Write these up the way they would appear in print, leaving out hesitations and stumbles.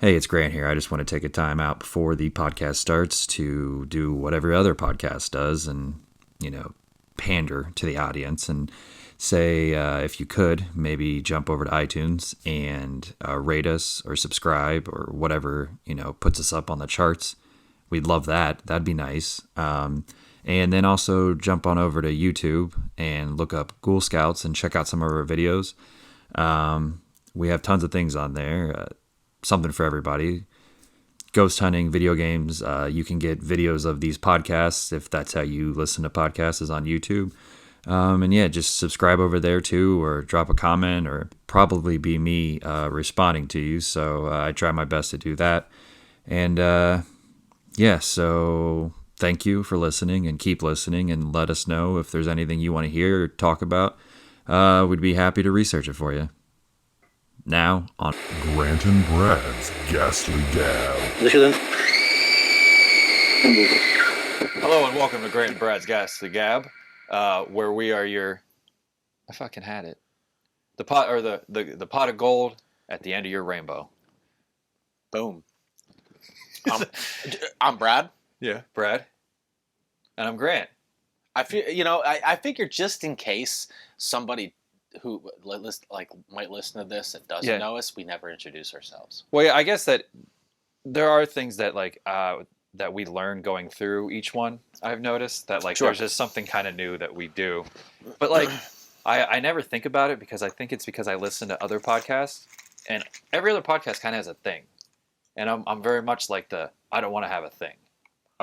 Hey, it's Grant here. I just want to take a time out before the podcast starts to do what every other podcast does and, pander to the audience and say, if you could, maybe jump over to iTunes and rate us or subscribe or whatever, puts us up on the charts. We'd love that. That'd be nice. And then also jump on over to YouTube and look up Ghoul Scouts and check out some of our videos. We have tons of things on there. Something for everybody. Ghost hunting, video games. You can get videos of these podcasts if that's how you listen to podcasts, is on YouTube. And yeah, just subscribe over there too, or drop a comment, or probably be me responding to you. So I try my best to do that. And yeah, so thank you for listening, and keep listening, and let us know if there's anything you want to hear or talk about. We'd be happy to research it for you. Now on Grant and Brad's Ghastly Gab. Hello and welcome to Grant and Brad's Ghastly Gab, where we are your... I fucking had it. The pot, or the pot of gold at the end of your rainbow. Boom. I'm Brad. Yeah, Brad. And I'm Grant. I figure just in case somebody who might listen to this and doesn't know us, we never introduce ourselves. Well, yeah, I guess that there are things that that we learn going through each one. I've noticed that Sure. There's just something kind of new that we do, but I never think about it because I think it's because I listen to other podcasts, and every other podcast kind of has a thing, and I'm very much like I don't want to have a thing,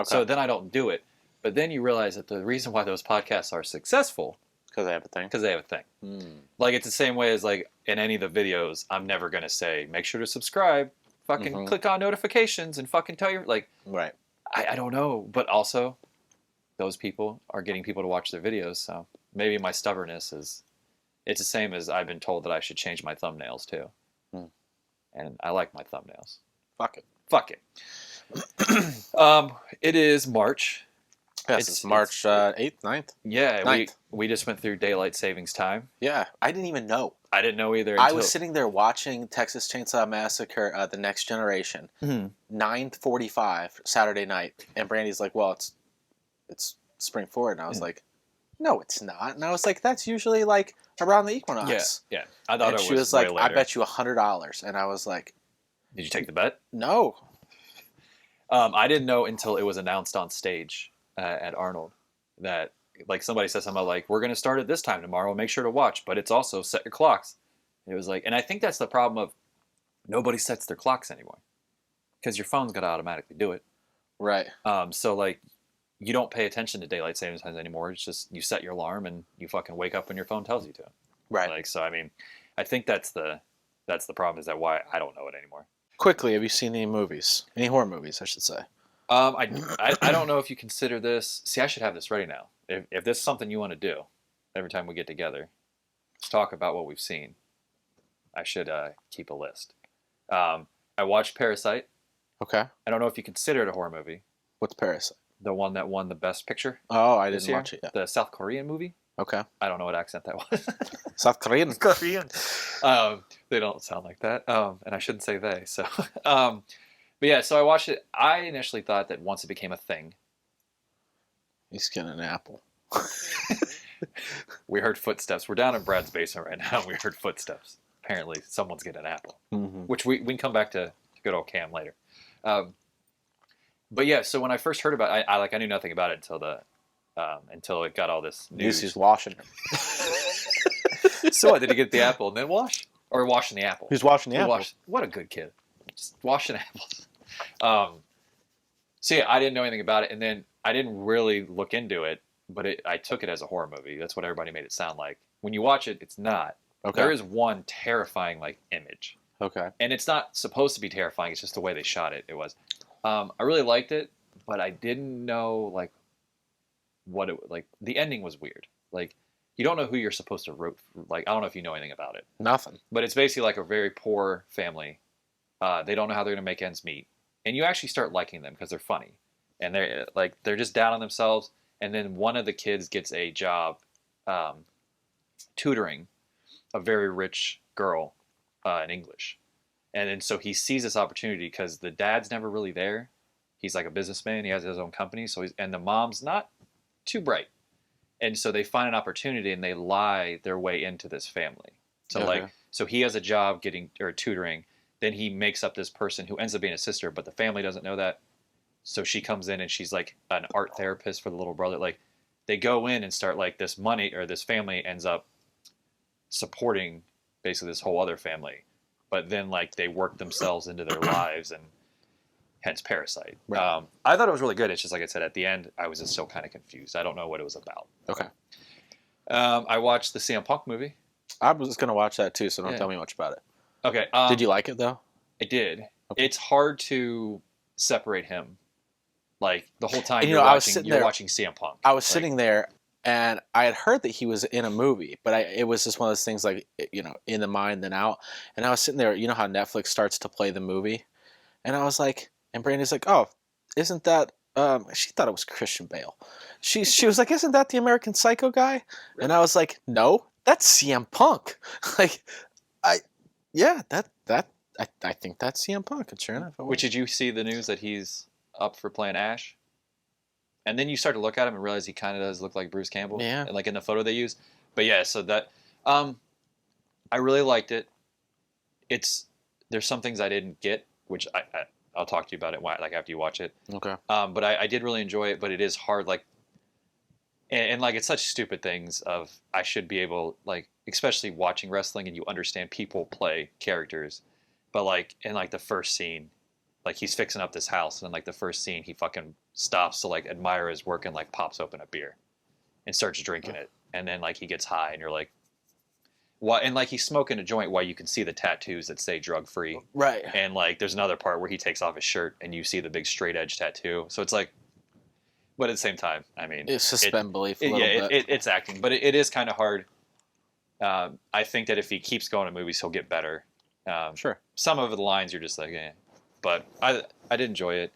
so then I don't do it. But then you realize that the reason why those podcasts are successful. Because they have a thing? Because they have a thing. It's the same way as, in any of the videos, I'm never going to say, make sure to subscribe, fucking click on notifications, and fucking tell your, Right. I don't know. But also, those people are getting people to watch their videos, so maybe my stubbornness is, it's the same as I've been told that I should change my thumbnails, too. And I like my thumbnails. Fuck it. Fuck it. It is March. Yes, it's March 8th, 9th? Yeah, 9th. We just went through daylight savings time. Yeah, I didn't even know. I didn't know either. I was sitting there watching Texas Chainsaw Massacre, The Next Generation, 9:45 Saturday night, and Brandy's like, well, it's spring forward, and I was like, no, it's not. And I was like, that's usually around the equinox. Yeah. I thought and it she was way like, later. I bet you $100, and I was like, Did you take the bet? no. I didn't know until it was announced on stage at Arnold that somebody said something like, we're going to start at this time tomorrow, make sure to watch, but it's also set your clocks. It was and I think that's the problem of nobody sets their clocks anymore because your phone's got to automatically do it. Right. So you don't pay attention to daylight savings times anymore. It's just you set your alarm and you fucking wake up when your phone tells you to. Right. So I mean, I think that's the problem, is that why I don't know it anymore. Quickly, have you seen any movies? Any horror movies, I should say. I don't know if you consider this. See, I should have this ready now. If this is something you want to do, every time we get together, let's talk about what we've seen. I should keep a list. I watched Parasite. Okay. I don't know if you consider it a horror movie. What's Parasite? The one that won the Best Picture. Oh, I this didn't year. watch it yet. The South Korean movie. Okay. I don't know what accent that was. South Korean. Korean. They don't sound like that. And I shouldn't say they. So, but yeah. So I watched it. I initially thought that once it became a thing, He's getting an apple. we heard footsteps. We're down in Brad's basement right now. And we heard footsteps. Apparently, someone's getting an apple. Which we can come back to good old Cam later. But yeah. So when I first heard about it, I knew nothing about it until it got all this news. He's washing. So what, did he get the apple and then wash? Or washing the apple? He's washing the apple. What a good kid. Just washing apples. So yeah, I didn't know anything about it, and then I didn't really look into it, but I took it as a horror movie. That's what everybody made it sound like. When you watch it, it's not. Okay. There is one terrifying image. Okay. And it's not supposed to be terrifying, it's just the way they shot it. It was. I really liked it, but I didn't know what it the ending was weird. You don't know who you're supposed to root for. I don't know if you know anything about it. Nothing. But it's basically a very poor family. They don't know how they're going to make ends meet. And you actually start liking them because they're funny. And they're just down on themselves. And then one of the kids gets a job tutoring a very rich girl in English. And then so he sees this opportunity because the dad's never really there. He's like a businessman. He has his own company. And the mom's not too bright. And so they find an opportunity and they lie their way into this family. So so he has a job tutoring. Then he makes up this person who ends up being a sister, but the family doesn't know that. So she comes in and she's like an art therapist for the little brother. Like they go in and start like this family ends up supporting basically this whole other family. But then like they work themselves into their lives and hence Parasite. Right. I thought it was really good. It's just like I said, at the end, I was just still kind of confused. I don't know what it was about. Okay. I watched the CM Punk movie. I was just going to watch that too, so don't tell me much about it. Okay. Did you like it though? I did. Okay. It's hard to separate him. Like the whole time and, you're watching CM Punk. I was sitting there and I had heard that he was in a movie, but it was just one of those things like, in the mind then out. And I was sitting there, you know how Netflix starts to play the movie? And I was like, and Brandy's like, oh, isn't that, she thought it was Christian Bale. She was like, isn't that the American Psycho guy? Really? And I was like, no, that's CM Punk. Like, I think that's CM Punk. Sure enough. Which, did you see the news that he's up for playing Ash? And then you start to look at him and realize he kind of does look like Bruce Campbell. Yeah. Like in the photo they use. But yeah, so that, I really liked it. There's some things I didn't get, which I'll talk to you about it after you watch it. Okay. But I did really enjoy it, but it is hard, like, and like it's such stupid things of I should be able, like, especially watching wrestling and you understand people play characters, but like in like the first scene, like he's fixing up this house and in like the first scene he fucking stops to like admire his work and like pops open a beer and starts drinking it, and then like he gets high and you're like, what? And like he's smoking a joint while you can see the tattoos that say drug free. Right. And like there's another part where he takes off his shirt and you see the big straight edge tattoo. So it's like, but at the same time, I mean, it's suspend belief a little bit. It's acting, but it is kind of hard. I think that if he keeps going to movies, he'll get better. Sure. Some of the lines you're just like, but I did enjoy it.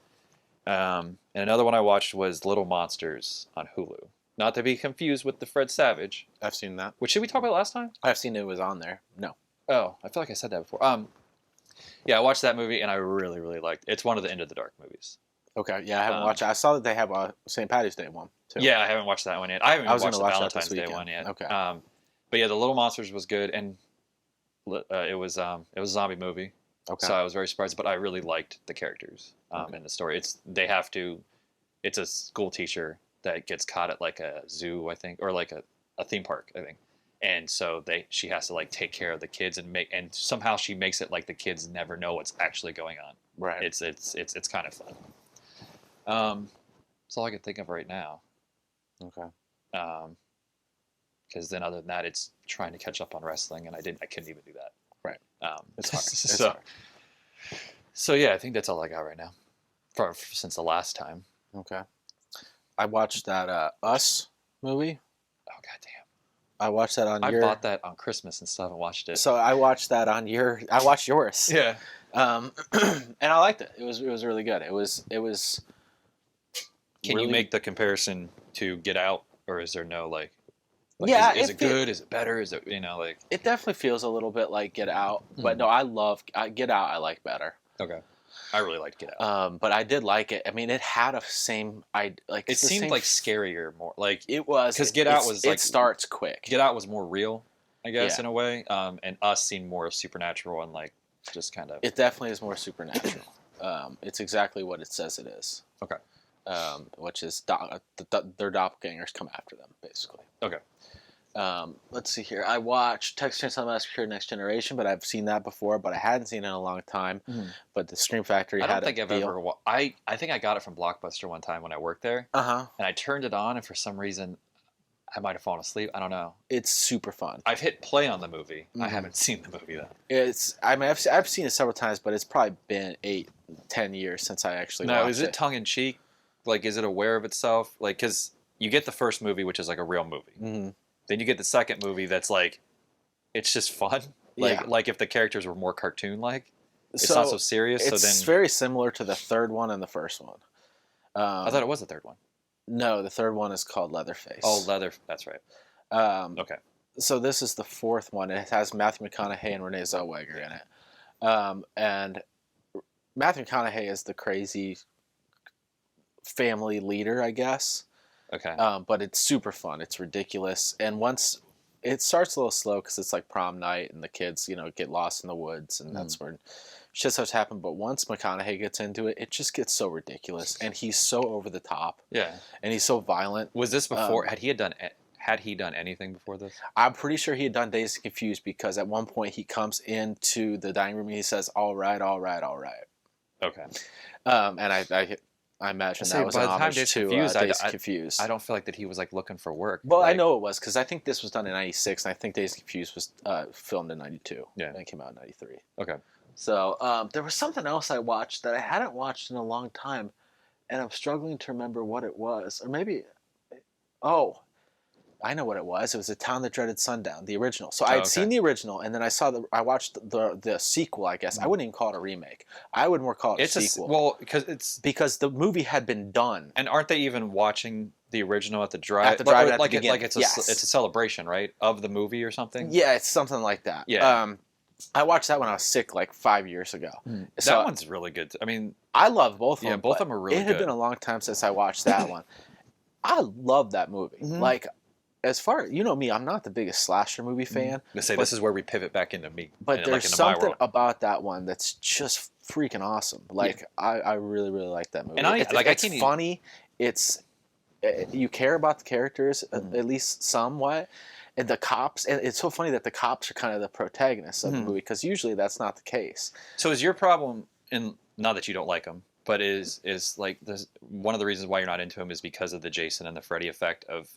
And another one I watched was Little Monsters on Hulu. Not to be confused with the Fred Savage. I've seen that. Which, did we talk about last time? I've seen it was on there. No. Oh, I feel like I said that before. Yeah, I watched that movie and I really, really liked it. It's one of the Into the Dark movies. Okay, yeah, I haven't watched it. I saw that they have a St. Patty's Day one, too. Yeah, I haven't watched that one yet. I haven't even watched the Valentine's Day one yet. Okay. But yeah, The Little Monsters was good, and it was a zombie movie. Okay. So I was very surprised, but I really liked the characters in the story. It's a school teacher that gets caught at like a zoo, I think, or like a theme park, I think. And so she has to like take care of the kids and somehow she makes it like the kids never know what's actually going on. Right. It's kind of fun. That's all I can think of right now. Okay. Because then other than that, it's trying to catch up on wrestling, and I couldn't even do that. Right. It's hard. It's hard. hard. So yeah, I think that's all I got right now, since the last time. Okay. I watched that Us movie. Oh goddamn! I watched that I bought that on Christmas and still haven't watched it. So I watched that on I watched yours. Yeah. And I liked it. It was really good. It was. Can you make the comparison to Get Out, or is there no like yeah, is it good? Is it better? Is it like? It definitely feels a little bit like Get Out, but no, I love Get Out. I like better. Okay. I really liked Get Out. But I did like it. I mean, it had a It seemed like scarier more. Like it was because Get Out was like it starts quick. Get Out was more real, I guess, in a way. And Us seemed more supernatural and like just kind of. It definitely is more supernatural. It's exactly what it says it is. Okay. Which is their doppelgangers come after them, basically. Okay. Let's see here. I watched Texas Chainsaw Massacre: Next Generation, but I've seen that before, but I hadn't seen it in a long time. Mm-hmm. But the Scream Factory had a deal. I think I got it from Blockbuster one time when I worked there. Uh-huh. And I turned it on, and for some reason, I might have fallen asleep. I don't know. It's super fun. I've hit play on the movie. Mm-hmm. I haven't seen the movie though. I've seen it several times, but it's probably been 8-10 years since I actually watched it. No, is it tongue in cheek? Like, is it aware of itself? Like, because you get the first movie, which is like a real movie. Mm-hmm. Then you get the second movie that's like, it's just fun. Like if the characters were more cartoon-like, it's not so serious. It's very similar to the third one and the first one. I thought it was the third one. No, the third one is called Leatherface. Oh, that's right. Okay. So this is the fourth one. It has Matthew McConaughey and Renee Zellweger in it. And Matthew McConaughey is the crazy family leader, I guess. Okay. But it's super fun. It's ridiculous. And once it starts a little slow because it's like prom night and the kids, get lost in the woods, and that's where shit starts to happen. But once McConaughey gets into it, it just gets so ridiculous, and he's so over the top. Yeah. And he's so violent. Was this before? Had he done anything before this? I'm pretty sure he had done Dazed and Confused, because at one point he comes into the dining room and he says, "All right, all right, all right." Okay. And I imagine that was an homage to Dazed and Confused. I don't feel like that he was like looking for work. Well, like, I know it was, because I think this was done in '96, and I think Dazed and Confused was filmed in '92. Yeah. And it came out in '93. Okay. So there was something else I watched that I hadn't watched in a long time, and I'm struggling to remember what it was. Or maybe, I know what it was. It was A Town That Dreaded Sundown, the original. So I had seen the original, and then I watched the sequel, I guess. I wouldn't even call it a remake. I would more call it a sequel. Because the movie had been done. And aren't they even watching the original at the drive? At the drive at the like beginning. it's a celebration, right, of the movie or something? Yeah, it's something like that. Yeah. I watched that when I was sick like 5 years ago. So That one's really good. I mean, I love both of them. Yeah, both of them are really good. It had good. been a long time since I watched that one. I love that movie. Like, as far you know me, I'm not the biggest slasher movie fan. This is where we pivot back into me. But there's something about that one that's just freaking awesome. Like, I really, really like that movie. And it's funny. It's you care about the characters at least somewhat. And the cops, and it's so funny that the cops are kind of the protagonists of the movie, because usually that's not the case. So is your problem, and not that you don't like them, but is like one of the reasons why you're not into them is because of the Jason and the Freddy effect of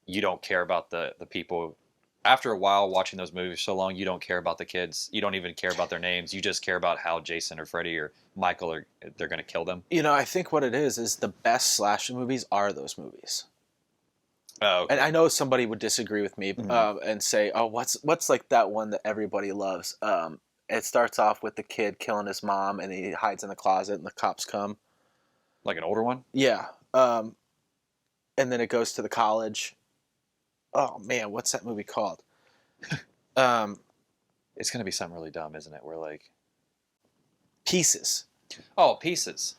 you don't care about the people. After a while watching those movies so long, you don't care about the kids. You don't even care about their names. You just care about how Jason or Freddy or Michael they're going to kill them. I think what it is the best slasher movies are those movies. Oh, okay. And I know somebody would disagree with me and say, "Oh, what's like that one that everybody loves?" It starts off with the kid killing his mom, and he hides in the closet, and the cops come. Like an older one? Yeah. And then it goes to the college. Oh man, what's that movie called? It's gonna be something really dumb, isn't it? We're like Pieces. Oh, Pieces.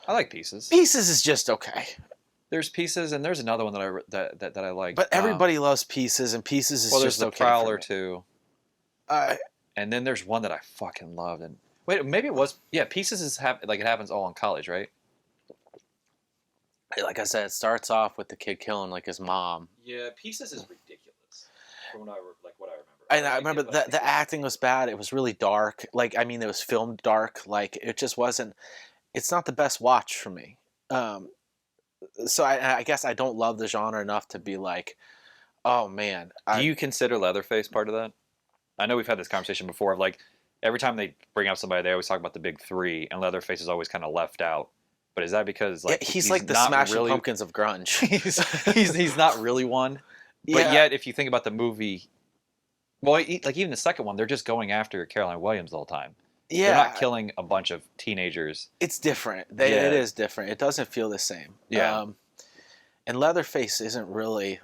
I like Pieces. Pieces is just okay. There's Pieces, and there's another one that I like. But everybody loves Pieces, and Pieces is there's just the okay. Prowler too. And then there's one that I fucking loved. And wait, maybe it was Pieces it happens all in college, right? like I said, it starts off with the kid killing like his mom. Yeah, Pieces is ridiculous. From what I remember. And I remember the acting was bad. It was really dark. Like, I mean, it was filmed dark. Like, it just wasn't. It's not the best watch for me. So I guess I don't love the genre enough to be like, oh man. Do you consider Leatherface part of that? I know we've had this conversation before of like every time they bring up somebody, they always talk about the big three, and Leatherface is always kind of left out. But is that because like he's like the Smashing Pumpkins of grunge? he's not really one. But yet, if you think about the movie, well, like even the second one, they're just going after Caroline Williams the whole time. Yeah, they're not killing a bunch of teenagers. It's different. It is different. It doesn't feel the same. Yeah. And Leatherface isn't really.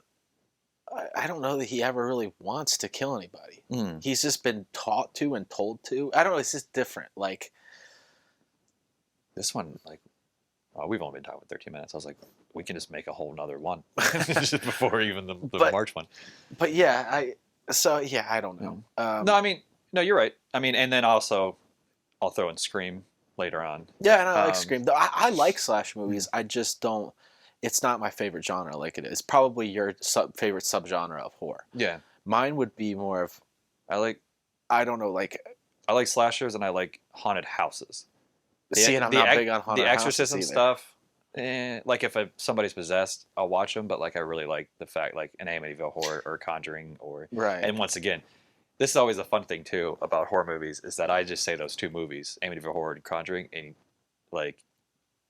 I don't know that he ever really wants to kill anybody. He's just been taught to and told to. I don't know. It's just different. Like this one, like we've only been talking for 13 minutes. I was like, we can just make a whole nother one just before even the March one. But yeah, I don't know. No, I mean, no, you're right. I mean, and then also, I'll throw in Scream later on. Yeah, and I like Scream. I like slash movies. I just don't. It's not my favorite genre like it is. Probably your favorite subgenre of horror. Yeah. Mine would be more of. I don't know, like. I like slashers and I like haunted houses. See, and I'm not big on haunted houses. The exorcism stuff. Like if somebody's possessed, I'll watch them. But like I really like the fact, like an Amityville Horror or Conjuring or. Right. And once again, this is always a fun thing too about horror movies is that I just say those two movies, Amityville Horror and Conjuring, and like.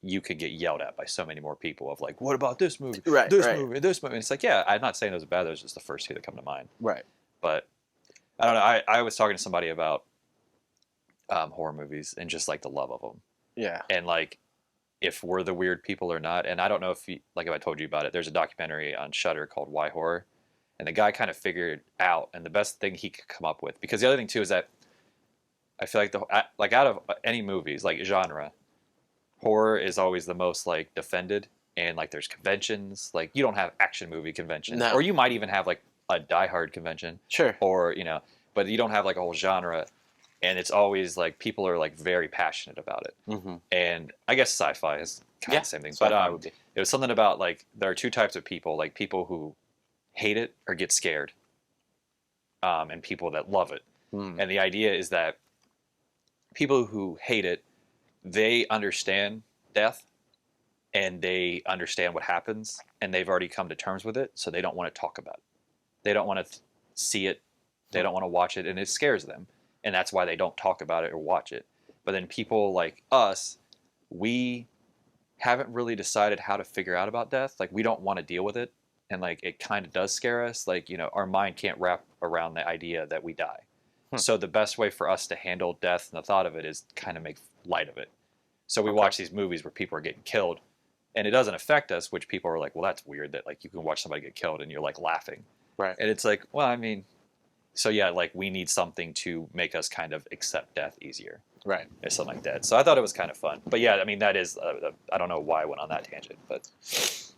You could get yelled at by so many more people of like, what about this movie? Right, this movie, this movie. And it's like, yeah, I'm not saying those are bad. Those are just the first two that come to mind. Right. But I don't know. I was talking to somebody about horror movies and just like the love of them. Yeah. And like, if we're the weird people or not. And I don't know if if I told you about it, there's a documentary on Shudder called Why Horror. And the guy kind of figured out, and the best thing he could come up with, because the other thing too is that I feel like like out of any movies, like genre, horror is always the most like defended, and like there's conventions. Like you don't have action movie conventions, No. or you might even have like a Die Hard convention, Sure. or but you don't have like a whole genre, and it's always like people are like very passionate about it. Mm-hmm. And I guess sci-fi is kind of the same thing, but Sci-fi would be. it was something about like there are two types of people, like people who hate it or get scared, and people that love it. Mm. And the idea is that people who hate it, they understand death and they understand what happens and they've already come to terms with it, so they don't want to talk about it. They don't want to see it. They don't want to watch it, and it scares them. And that's why they don't talk about it or watch it. But then people like us, we haven't really decided how to figure out about death. Like we don't want to deal with it, and like it kind of does scare us. Like, our mind can't wrap around the idea that we die. So the best way for us to handle death and the thought of it is kind of make light of it. So we watch these movies where people are getting killed and it doesn't affect us, which people are like, well, that's weird that like you can watch somebody get killed and you're like laughing. Right. And it's like, well, I mean, so yeah, like we need something to make us kind of accept death easier. Right. Or something like that. So I thought it was kind of fun. But yeah, I mean, that is, I don't know why I went on that tangent, but.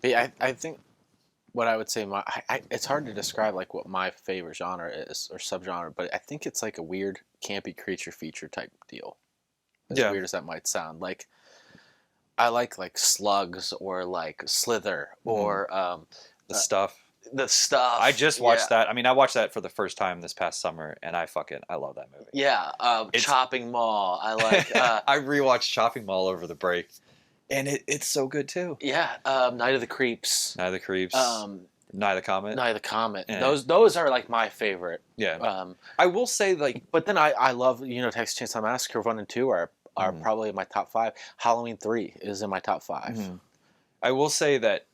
Yeah, I think what I would say, it's hard to describe like what my favorite genre is or subgenre, but I think it's like a weird, campy creature feature type deal. As weird as that might sound. Like, I like Slugs or like Slither or The Stuff. The Stuff. I just watched that. I mean, I watched that for the first time this past summer, and I love that movie. Yeah, Chopping Mall. I like. I rewatched Chopping Mall over the break, and it's so good too. Yeah, Night of the Creeps. Night of the Creeps. Night of the Comet. Night of the Comet. Yeah. Those are like my favorite. Yeah. I will say like, but then I love Texas Chainsaw Massacre 1 and 2 are probably in my top 5. Halloween 3 is in my top 5. Mm-hmm. I will say that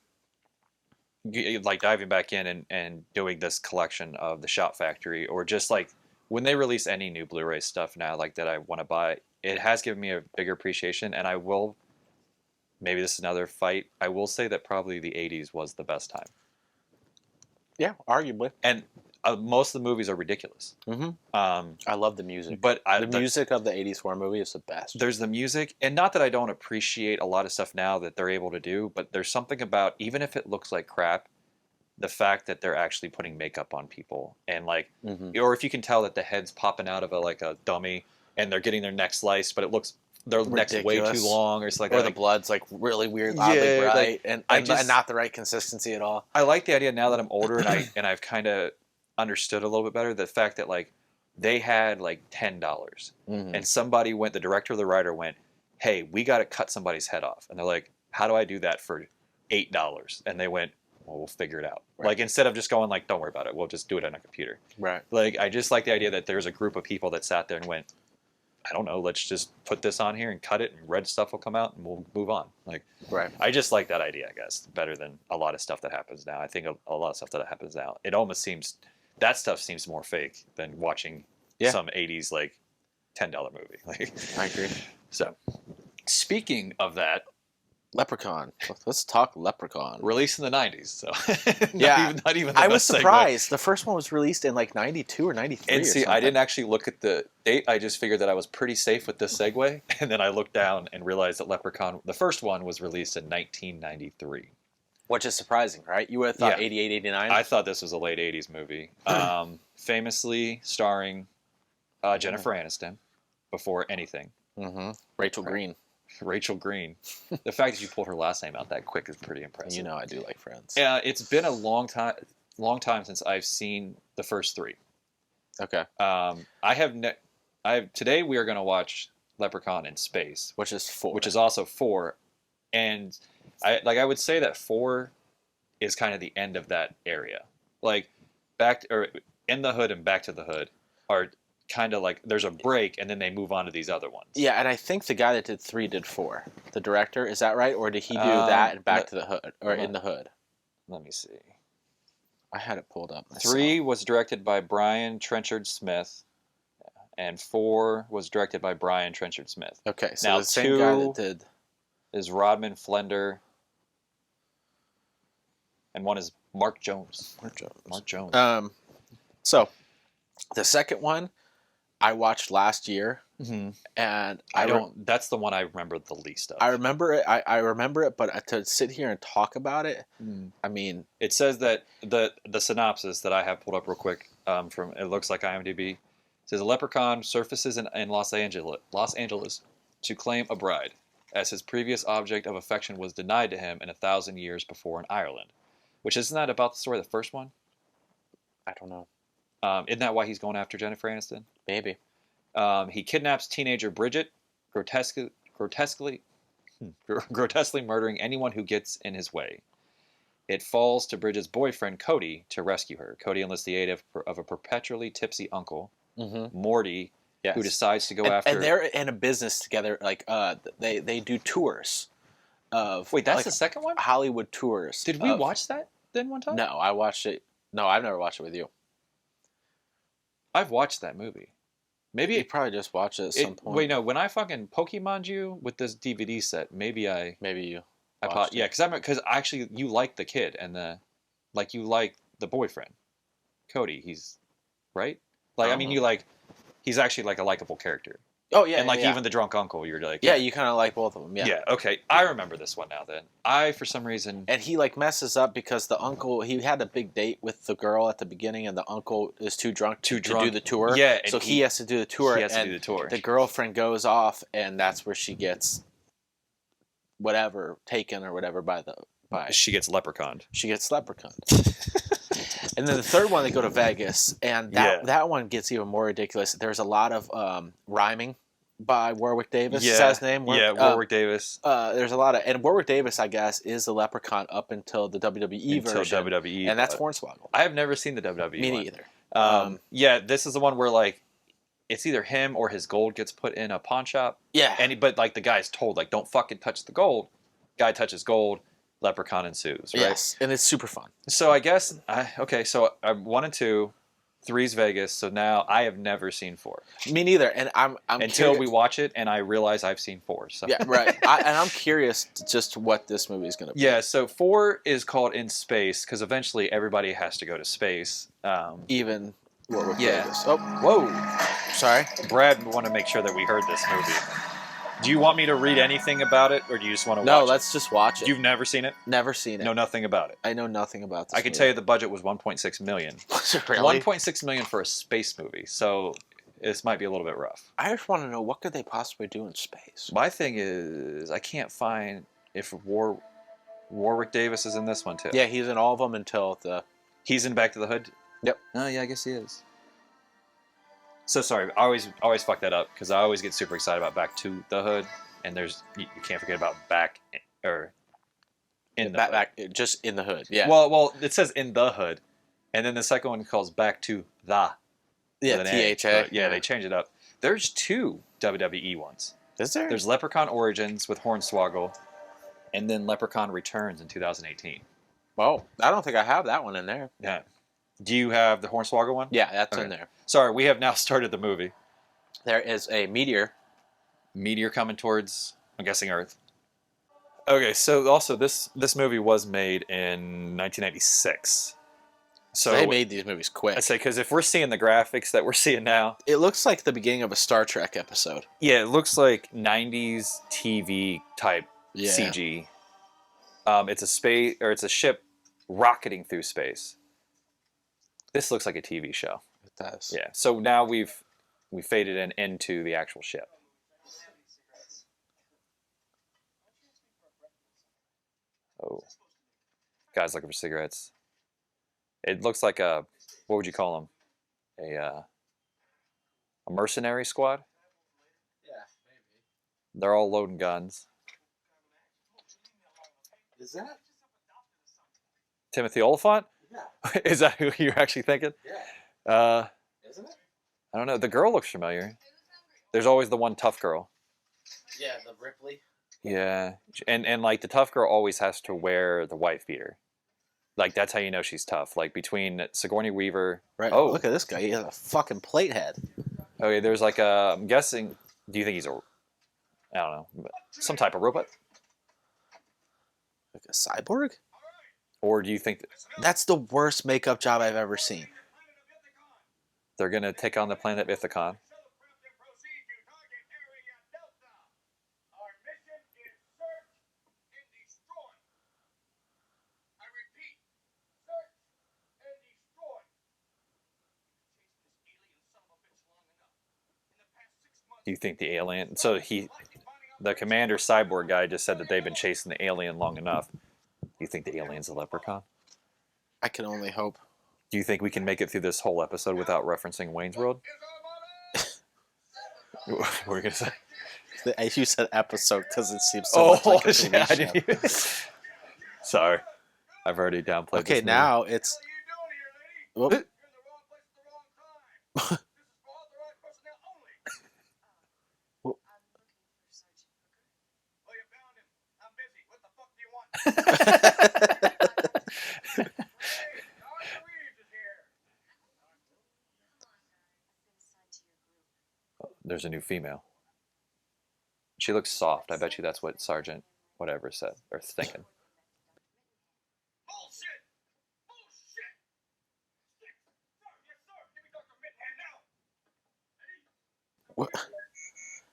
like diving back in and doing this collection of the Shout Factory, or just like when they release any new Blu-ray stuff now, like that I want to buy, it has given me a bigger appreciation. And I will, maybe this is another fight, I will say that probably the 80s was the best time. Yeah, arguably. And most of the movies are ridiculous. Mm-hmm. I love the music. But the music of the 80s horror movie is the best. There's the music, and not that I don't appreciate a lot of stuff now that they're able to do, but there's something about, even if it looks like crap, the fact that they're actually putting makeup on people, and like, or if you can tell that the head's popping out of a dummy, and they're getting their neck sliced, but it looks their neck's way too long, or something like that. Or the blood's like really weird, oddly bright, and not the right consistency at all. I like the idea now that I'm older and I've kind of understood a little bit better the fact that like they had like $10 and somebody went, the director or the writer went, hey, we got to cut somebody's head off, and they're like, how do I do that for $8? And they went, well, we'll figure it out. Right. Like, instead of just going like, don't worry about it, we'll just do it on a computer. Right. Like, I just like the idea that there's a group of people that sat there and went, I don't know, let's just put this on here and cut it, and red stuff will come out, and we'll move on. Like, right. I just like that idea, I guess, better than a lot of stuff that happens now. I think a lot of stuff that happens now, it almost seems, that stuff seems more fake than watching some 80s like $10 movie. Like, I agree. So, speaking of that, Leprechaun. Let's talk Leprechaun. Released in the 90s, so not even. I was surprised. The first one was released in like 92 or 93. And see, I didn't actually look at the date. I just figured that I was pretty safe with this segue, and then I looked down and realized that Leprechaun, the first one, was released in 1993. Which is surprising, right? You would have thought 88, 89? I thought this was a late 80s movie. Famously starring Jennifer Aniston before anything. Mm-hmm. Rachel Green. Rachel Green. The fact that you pulled her last name out that quick is pretty impressive. You know I do like Friends. Yeah, it's been a long time since I've seen the first three. Okay. Today we are going to watch Leprechaun in Space, which is 4. Which is also 4, and I would say that 4 is kind of the end of that area. Like In the Hood and Back to the Hood are kind of like there's a break, and then they move on to these other ones. Yeah, and I think the guy that did 3 did 4. The director, is that right, or did he do that and Back to the Hood or In the Hood? Let me see. I had it pulled up myself. 3 was directed by Brian Trenchard Smith, and 4 was directed by Brian Trenchard Smith. Okay, so now the same guy that did is Rodman Flender, and one is Mark Jones. Mark Jones. So the second one, I watched last year, Mm-hmm. and I don't. That's the one I remember the least of. I remember it. I remember it, but to sit here and talk about it, I mean, It says that the synopsis that I have pulled up real quick from it looks like IMDb says a leprechaun surfaces in Los Angeles to claim a bride, as his previous object of affection was denied to him in 1,000 years before in Ireland. Which isn't that about the story of the first one? I don't know. Isn't that why he's going after Jennifer Aniston? Maybe. He kidnaps teenager Bridget, grotesquely murdering anyone who gets in his way. It falls to Bridget's boyfriend, Cody, to rescue her. Cody enlists the aid of a perpetually tipsy uncle, Morty, Yes. who decides to go after... And they're in a business together. Like, they do tours of... Wait, that's like, the second one? Hollywood tours. Did we watch that then one time? No, I watched it. No, I've never watched it with you. I've watched that movie. Maybe You probably just watched it at some point. Wait, no. When I fucking Pokemon'd you with this DVD set, maybe you. Yeah, because actually you like the kid and you like the boyfriend, Cody. He's right. Like I mean, you like. He's actually like a likable character. Oh yeah, and like yeah. even the drunk uncle, you're like. Yeah, you kind of like both of them. Yeah. Yeah. Okay, I remember this one now. Then for some reason. And he like messes up because the uncle he had a big date with the girl at the beginning, and the uncle is too drunk to do the tour. Yeah. So he has to do the tour. The girlfriend goes off, and that's where she gets taken or whatever by. She gets leprechaunned. She gets leprechaunned. And then the third one, they go to Vegas, and that one gets even more ridiculous. There's a lot of rhyming by Warwick Davis. Is that his name? Warwick Davis. There's a lot of, and Warwick Davis, I guess, is the Leprechaun up until the WWE version. WWE, and that's Hornswoggle. I have never seen the WWE. Me one. neither. Yeah, this is the one where like it's either him or his gold gets put in a pawn shop. Yeah, but like the guy's told like don't fucking touch the gold. Guy touches gold. Leprechaun ensues, right? Yes, and it's super fun. So I guess, so 1 and 2, 3's Vegas. So now I have never seen 4. Me neither, and I'm until curious. we watch it, and I realize I've seen 4. So. Yeah, right. And I'm curious just what this movie is going to be. Yeah, so 4 is called In Space because eventually everybody has to go to space. Even Warwick yeah. Davis. Oh, whoa! Sorry, Brad. Want to make sure that we heard this movie. Do you want me to read anything about it, or do you just want to watch it? No, let's just watch it. You've never seen it? Never seen it. Know nothing about it? I know nothing about this I can tell you the budget was $1.6 million. Was it really? $1.6 million for a space movie, so this might be a little bit rough. I just want to know, what could they possibly do in space? My thing is, I can't find if Warwick Davis is in this one, too. Yeah, he's in all of them until the... He's in Back to the Hood? Yep. Oh, yeah, I guess he is. So sorry, I always fuck that up, because I always get super excited about Back to the Hood. And you can't forget about just in the hood. Yeah. Well, it says in the hood, and then the second one calls Back to the. Yeah, THA. Yeah, they changed it up. There's 2 WWE ones. Is there? There's Leprechaun Origins with Hornswoggle, and then Leprechaun Returns in 2018. Oh, I don't think I have that one in there. Yeah. Do you have the Hornswoggle one? Yeah, that's in there. Sorry, we have now started the movie. There is a meteor coming towards, I'm guessing, Earth. Okay, so also this movie was made in 1996. So they made these movies quick. I say because if we're seeing the graphics that we're seeing now, it looks like the beginning of a Star Trek episode. Yeah, it looks like 90s TV type CG. It's a ship rocketing through space. This looks like a TV show. It does. Yeah. So now we faded into the actual ship. Oh, guys looking for cigarettes. It looks like what would you call them? A mercenary squad? Yeah, maybe. They're all loading guns. Is that Timothy Oliphant? Yeah. Is that who you're actually thinking? Yeah. Isn't it? I don't know. The girl looks familiar. There's always the one tough girl. Yeah, the Ripley. Yeah, and like the tough girl always has to wear the wife beater. Like that's how you know she's tough. Like between Sigourney Weaver. Right. Oh, look at this guy. He has a fucking plate head. Okay, there's like I'm guessing. Do you think he's I don't know, some type of robot? Like a cyborg? Or do you think that's the worst makeup job I've ever seen? They're gonna take on the planet Ithacon? Do you think the alien? So the commander cyborg guy just said that they've been chasing the alien long enough. Do you think the alien's a leprechaun? I can only hope. Do you think we can make it through this whole episode without referencing Wayne's World? What were you gonna say? You said episode because it seems so much like a shit! TV I show. didn't. Sorry, I've already downplayed. Okay, this movie. now it's. Whoop. There's a new female. She looks soft. I bet you that's what Sergeant whatever said or thinking. What?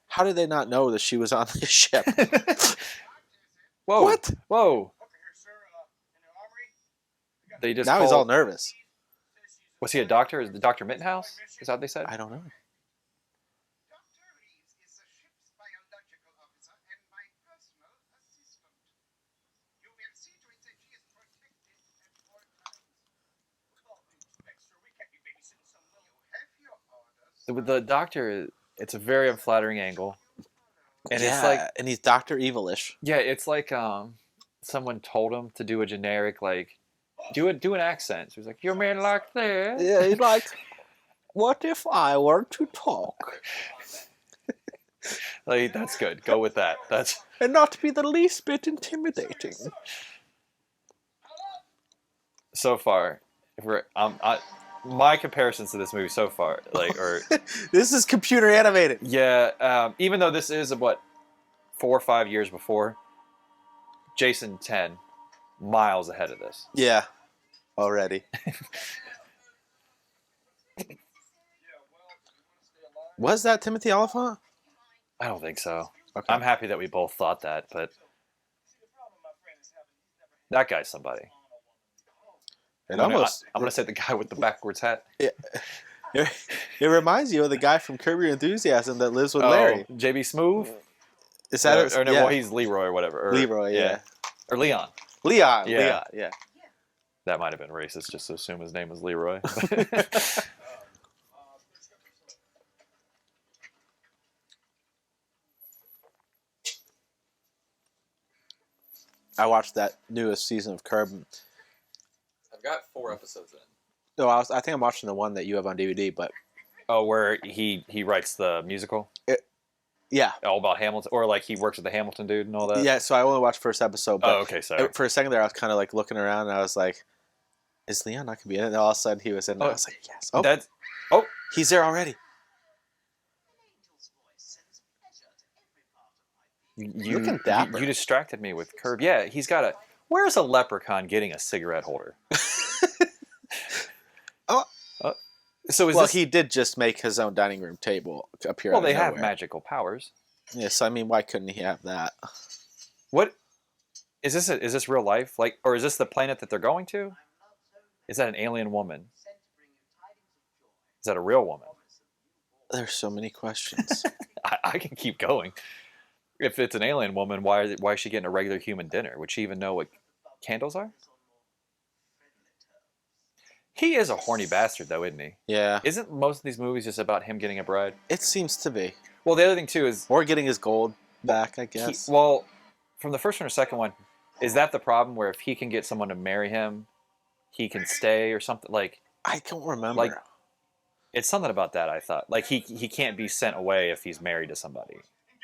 How did they not know that she was on the ship? Whoa! What? Whoa! They just Now he's all nervous. Was he a doctor? Is the Dr. Mittenhouse? Is that what they said? I don't know. The doctor, it's a very unflattering angle. And it's like, and he's Dr. Evilish. yeah, it's like someone told him to do a generic, like, do an accent. So he's like, you mean like this? Yeah, he's like, what if I were to talk? Like, that's good. Go with that. That's And not be the least bit intimidating. so far. If we're my comparisons to this movie so far, like, or This is computer animated. yeah, even though this is what 4 or 5 years before, Jason 10, miles ahead of this. Yeah, already. Was that Timothy Oliphant? I don't think so. Okay. I'm happy that we both thought that, but that guy's somebody. It I'm almost. gonna say the guy with the backwards hat. It reminds you of the guy from Curb Your Enthusiasm that lives with Larry. JB Smoove. Is that Or no, yeah. well, he's Leroy or whatever. Or, Leroy? Yeah. Or Leon. Leon. Yeah. Leon. Yeah. That might have been racist, just to assume his name was Leroy. I watched that newest season of Curb. I've got 4 episodes in. No, I think I'm watching the one that you have on DVD, but Oh, where he writes the musical? yeah. All about Hamilton? Or like he works with the Hamilton dude and all that? Yeah, so I only watched first episode, but Oh, okay, sorry. for a second there I was kind of like looking around and I was like, is Leon not going to be in it? And all of a sudden he was in it. I was like, yes. Oh, That's he's there already. Looking dapper. You distracted me with Curb. Yeah, he's got a... Where's a leprechaun getting a cigarette holder? Oh. So is Well, this... he did just make his own dining room table appear. Well, out of they have nowhere. magical powers. Yes, I mean, why couldn't he have that? What... Is this real life? Like, or is this the planet that they're going to? Is that an alien woman? Is that a real woman? There's so many questions. I can keep going. If it's an alien woman, why is she getting a regular human dinner? Would she even know what candles are? He is a horny bastard, though, isn't he? Yeah, Isn't most of these movies just about him getting a bride? it seems to be. Well, the other thing, too, is... Or getting his gold back, I guess. Well, from the first one or second one, is that the problem where if he can get someone to marry him, he can stay or something? Like, I don't remember. Like, it's something about that, I thought. Like, he can't be sent away if he's married to somebody.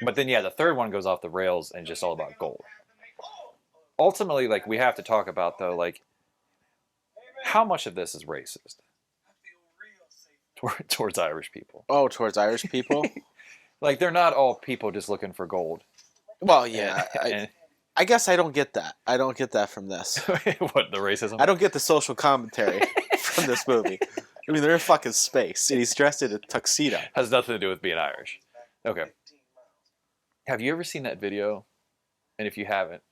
But then, yeah, the third one goes off the rails and just all about gold. Ultimately, like, we have to talk about, though, like, how much of this is racist towards Irish people? Oh, towards Irish people? Like, they're not all people just looking for gold. Well, yeah. And- I guess I don't get that. I don't get that from this. what, the racism? I don't get the social commentary from this movie. I mean, they're in fucking space, and he's dressed in a tuxedo. Has nothing to do with being Irish. Okay. Have you ever seen that video? And if you haven't,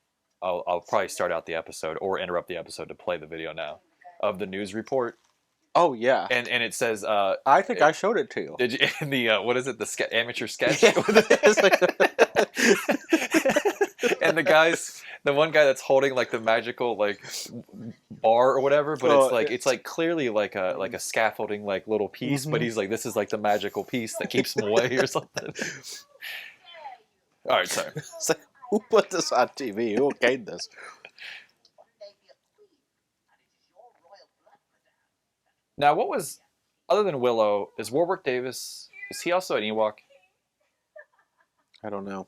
I'll probably start out the episode or interrupt the episode to play the video now of the news report Oh yeah. and it says I think I showed it to you. did you in the what is it, the amateur sketch? Yeah. It's like- And the one guy that's holding like the magical like bar or whatever, but Oh, it's like clearly like a scaffolding like little piece, but he's like, this is like the magical piece that keeps him away or something. All right, sorry. It's like, who put this on TV? Who okayed this? Now, what was other than Willow? Is Warwick Davis? Is he also an Ewok, I don't know.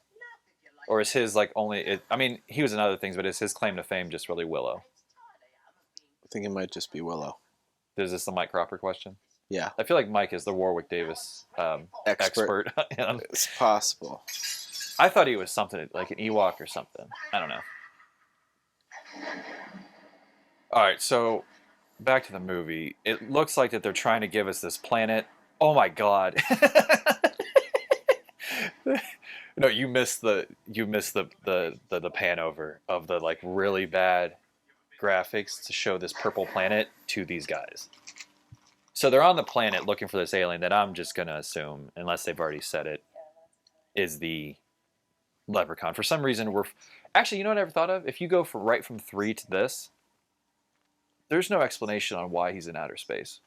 or is his like only? I mean, he was in other things, but is his claim to fame just really Willow? I think it might just be Willow. Is this the Mike Cropper question? Yeah. I feel like Mike is the Warwick Davis expert. It's possible. I thought he was something like an Ewok or something. I don't know. All right, so back to the movie. It looks like that they're trying to give us this planet. Oh my god. No, you missed the pan over of the like really bad graphics to show this purple planet to these guys. So they're on the planet looking for this alien that I'm just going to assume, unless they've already said it, is the Leprechaun. For some reason, actually, you know what I never thought of? If you go right from 3 to this, there's no explanation on why he's in outer space.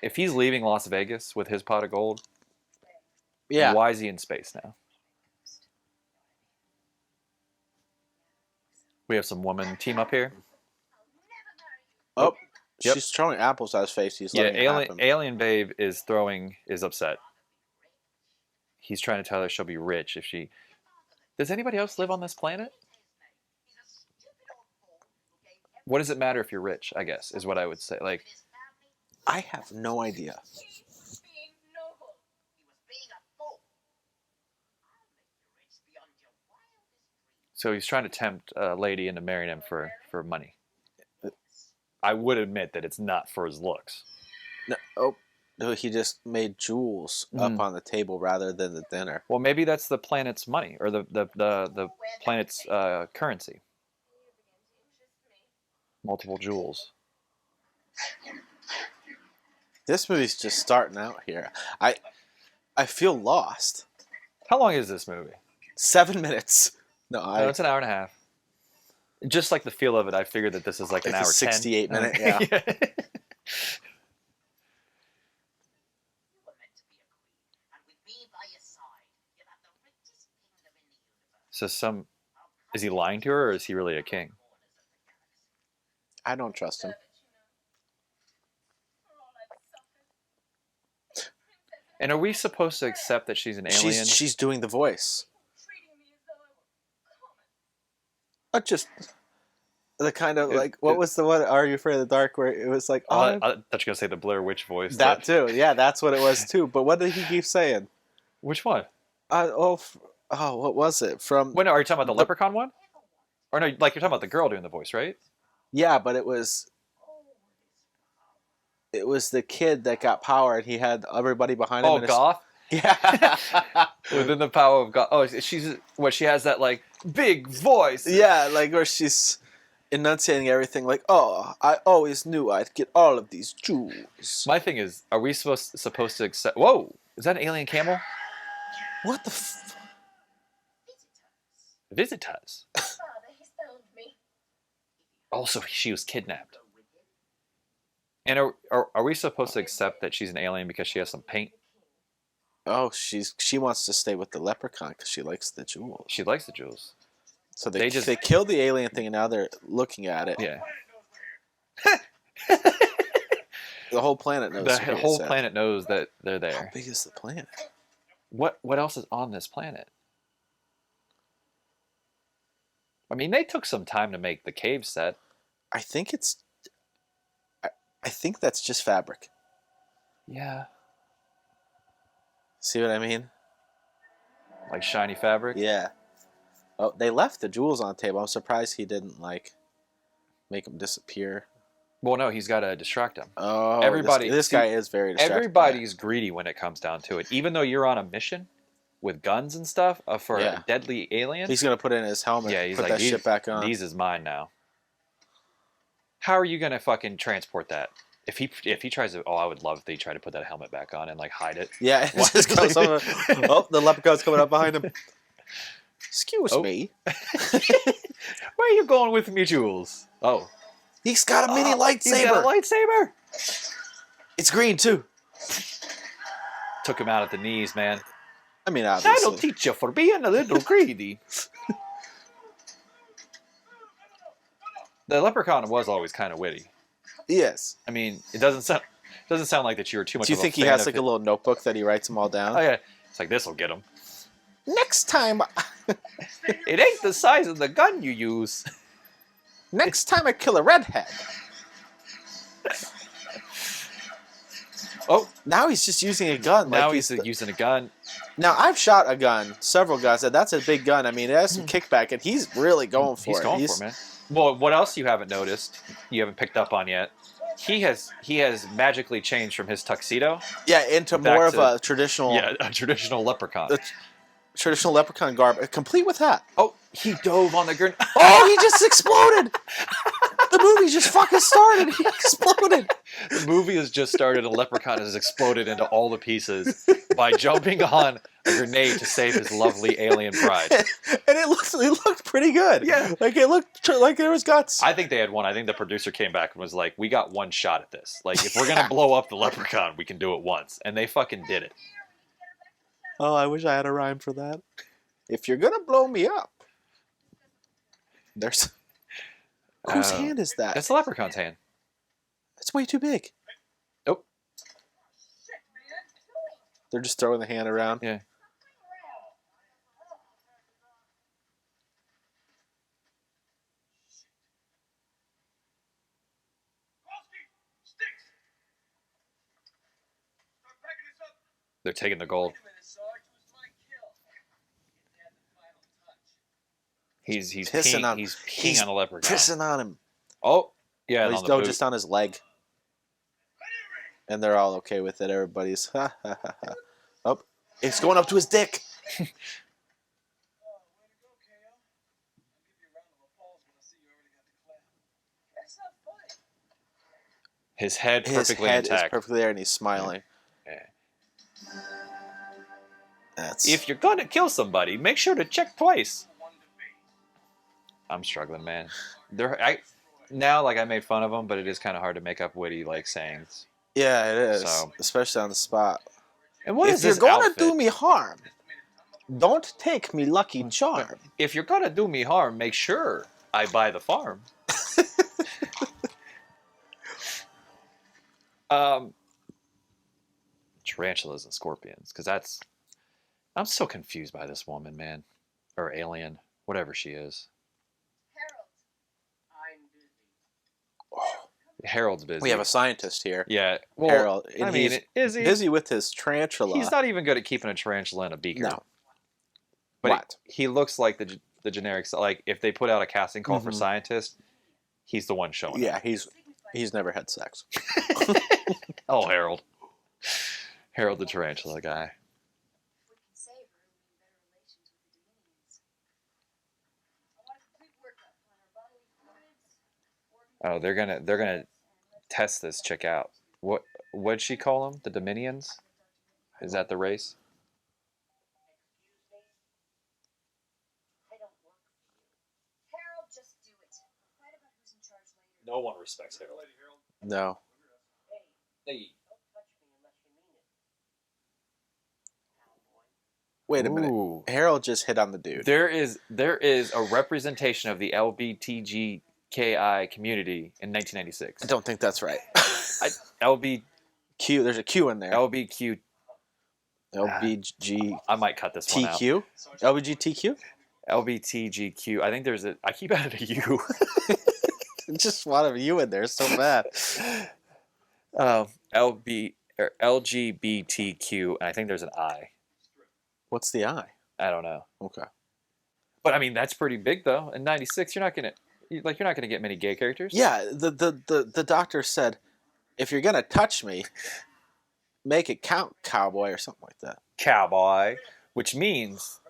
If he's leaving Las Vegas with his pot of gold, Yeah. why is he in space now? We have some woman team up here. Oh, Yep. she's throwing apples at his face. He's Yeah, letting it happen. Alien Babe is upset. He's trying to tell her she'll be rich if she... Does anybody else live on this planet? What does it matter if you're rich, I guess, is what I would say. Like, I have no idea. so he's trying to tempt a lady into marrying him for money. I would admit that it's not for his looks. No, he just made jewels up on the table rather than the dinner. Well, maybe that's the planet's money, or the planet's currency. Multiple jewels. This movie's just starting out here. I feel lost. How long is this movie? 7 minutes. No, it's an hour and a half. Just like the feel of it, I figured that this is like an hour 68 10. minute, yeah. So is he lying to her, or is he really a king? I don't trust him. And are we supposed to accept that she's an alien? She's doing the voice. Just the kind of like, what was the one? Are You Afraid of the Dark? Where it was like, I thought you were gonna say the Blair Witch voice. That too, yeah, that's what it was too. But what did he keep saying? Which one? What was it from? When are you talking about the Leprechaun one? Or no, like you're talking about the girl doing the voice, right? Yeah, but it was the kid that got power, and he had everybody behind him. Oh, Goth. Yeah. Within the power of God. Oh, she has that like big voice. Yeah, like where she's enunciating everything like, "Oh, I always knew I'd get all of these jewels." My thing is, are we supposed to accept? Whoa, is that an alien camel? What the? Visitors. Also, she was kidnapped. And are we supposed to accept that she's an alien because she has some paint? Oh, she wants to stay with the Leprechaun because she likes the jewels. She likes the jewels. So they killed the alien thing, and now they're looking at it. Yeah. The whole planet knows. The whole planet knows that they're there. How big is the planet? What else is on this planet? I mean, they took some time to make the cave set. I think that's just fabric. Yeah. See what I mean? Like shiny fabric? Yeah. Oh, they left the jewels on the table. I'm surprised he didn't make them disappear. Well, no, he's got to distract them. Oh, everybody. This guy is very distracted. Everybody's greedy when it comes down to it. Even though you're on a mission with guns and stuff for a deadly alien. He's going to put it in his helmet. Yeah, he's put like, that shit back on. These is mine now. How are you going to fucking transport that? If he tries to, I would love if they try to put that helmet back on and like hide it. Yeah, it just goes over. Oh, the leprechaun's coming up behind him. Excuse me. Where are you going with me, Jules? Oh, He's got a mini lightsaber. He's got a lightsaber. It's green too. Took him out at the knees, man. I mean, obviously. That'll teach you for being a little greedy. The leprechaun was always kind of witty. Yes. I mean, it doesn't sound like that you were too much. Do you think he has like a little notebook that he writes them all down? Oh yeah, it's like this'll get him. Next time, It ain't the size of the gun you use. next time I kill a redhead. Oh, Now he's just using a gun. now like he's using a gun. Now I've shot a gun, several guns, and that's a big gun. I mean, it has some kickback, and he's really going for it. He's going for it, man. Well, what else you haven't noticed? You haven't picked up on yet? He has magically changed from his tuxedo. Yeah, into back more of to- a traditional, A traditional leprechaun. traditional leprechaun garb, complete with hat. Oh, he dove on the grenade. Oh, he just exploded! The movie just fucking started. He exploded. The movie has just started. A leprechaun has exploded into all the pieces by jumping on a grenade to save his lovely alien bride. And it looked pretty good. Yeah. Like it looked like there was guts. I think they had one. I think the producer came back and was like, "We got one shot at this. Like, if we're gonna blow up the leprechaun, we can do it once." And they fucking did it. Oh, I wish I had a rhyme for that. If you're gonna blow me up, there's whose hand is that? That's the leprechaun's hand. It's way too big. Nope. They're just throwing the hand around. Yeah. They're taking the gold. He's Pissing on- he's peeing he's on a leprechaun. Pissing on him. Oh, yeah, He's on the boot. just on his leg. And they're all okay with it. Everybody's ha ha ha ha. Oh, it's going up to his dick. His head His perfectly head is intact. perfectly there, and he's smiling. Yeah. That's If you're gonna kill somebody, make sure to check twice. I'm struggling, man. Now, like, I made fun of him, but it is kind of hard to make up witty like sayings. yeah, it is, So- especially on the spot. And what if is you're this gonna outfit? do me harm, don't take me lucky charm. If you're gonna do me harm, make sure I buy the farm. Tarantulas and scorpions, because I'm so confused by this woman, man, or alien, whatever she is. Harold's busy. We have a scientist here, yeah. Well, Harold, and I mean, he's is he? busy with his tarantula. He's not even good at keeping a tarantula in a beaker. No. But What? he looks like the generic. Like, if they put out a casting call for Mhm. scientist, he's the one showing Yeah, up. he's never had sex. Oh, Harold. Harold the tarantula guy. Oh, they're gonna test this chick out. What'd she call them? The Dominions? Is that the race? No one respects Harold. No. Hey. Wait a minute. Ooh. Harold just hit on the dude. There is a representation of the LBTGKI community in 1996. I don't think that's right. LB Q. There's a Q in there. LBQ. LBG. I might cut this one out. TQ. LBGTQ. LBTGQ. I think there's a. I keep adding a U. Just want a U in there so bad. LB or LGBTQ. And I think there's an I. What's the I? I don't know. Okay. But I mean, that's pretty big though. In '96, you're not gonna get many gay characters. Yeah, the doctor said, if you're gonna touch me, make it count, cowboy, or something like that. Cowboy, which means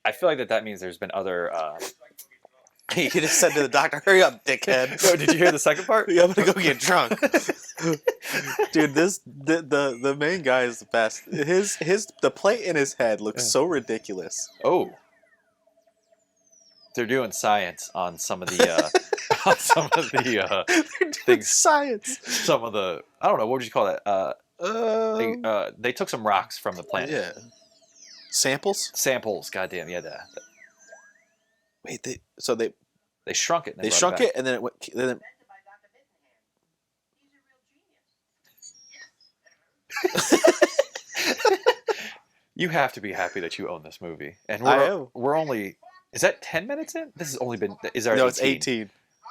I feel like that means there's been other He just said to the doctor, "Hurry up, dickhead." Oh, did you hear the second part? Yeah, I'm gonna go get drunk. Dude, the main guy is the best. The plate in his head looks so ridiculous. Oh, they're doing science on some of the on some of the things. Science. Some of the I don't know, what would you call that? They took some rocks from the planet. Yeah. Samples. Samples. Goddamn, yeah. That. Wait, they shrunk it. And they brought shrunk back. it and then it went. Then You have to be happy that you own this movie, and I am. we're only. Is that 10 minutes in? This has only been. Is there? no, it's 18.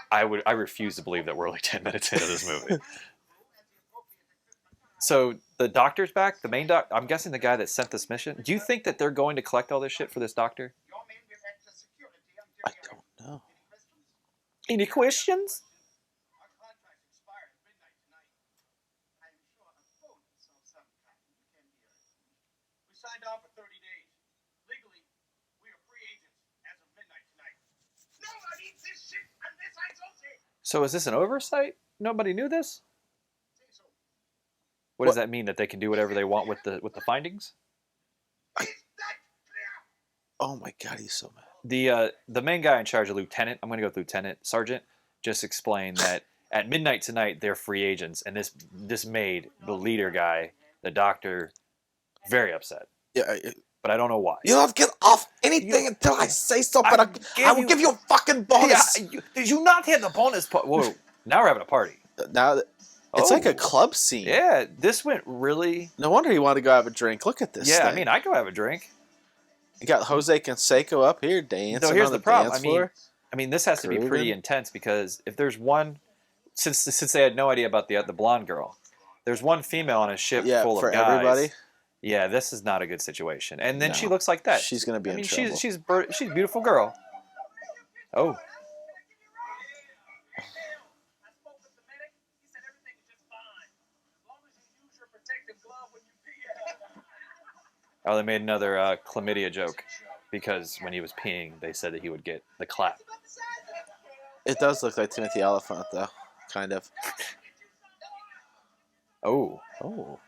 I refuse to believe that we're only 10 minutes into this movie. So the doctor's back. The main doc. I'm guessing the guy that sent this mission. Do you think that they're going to collect all this shit for this doctor? I don't know. Any questions? Signed on for 30 days. Legally, we are free agents as of midnight tonight. No one eats this shit unless I told you. So is this an oversight? Nobody knew this? What does that mean? That they can do whatever they want with the findings? Is that clear? Oh my god, he's so mad. The main guy in charge of Lieutenant, I'm going to go with Lieutenant Sergeant, just explained that at midnight tonight they're free agents, and this made the leader guy, the doctor, very upset. Yeah. But I don't know why. You don't get off anything until I say so, but I will give you a fucking bonus. Did you not hit the bonus part? Whoa! Now we're having a party. Now it's like Oh. a club scene. Yeah, this went really. No wonder he wanted to go have a drink. Look at this. Yeah, thing. I mean, I go have a drink. You got Jose Canseco up here dancing No, here's on the the problem. dance floor. I mean, this has to be pretty Grooving. intense because if there's one, since they had no idea about the blonde girl, there's one female on a ship Yeah, full for of guys. everybody. Yeah, this is not a good situation. And then No. she looks like that. She's gonna be I in mean, trouble. she's a beautiful girl. Oh, I spoke with the medic. He said everything is just fine. As long as you use your protective glove when you pee. oh, they made another chlamydia joke because when he was peeing, they said that he would get the clap. It does look like Timothy Oliphant, though, kind of. Oh, Oh,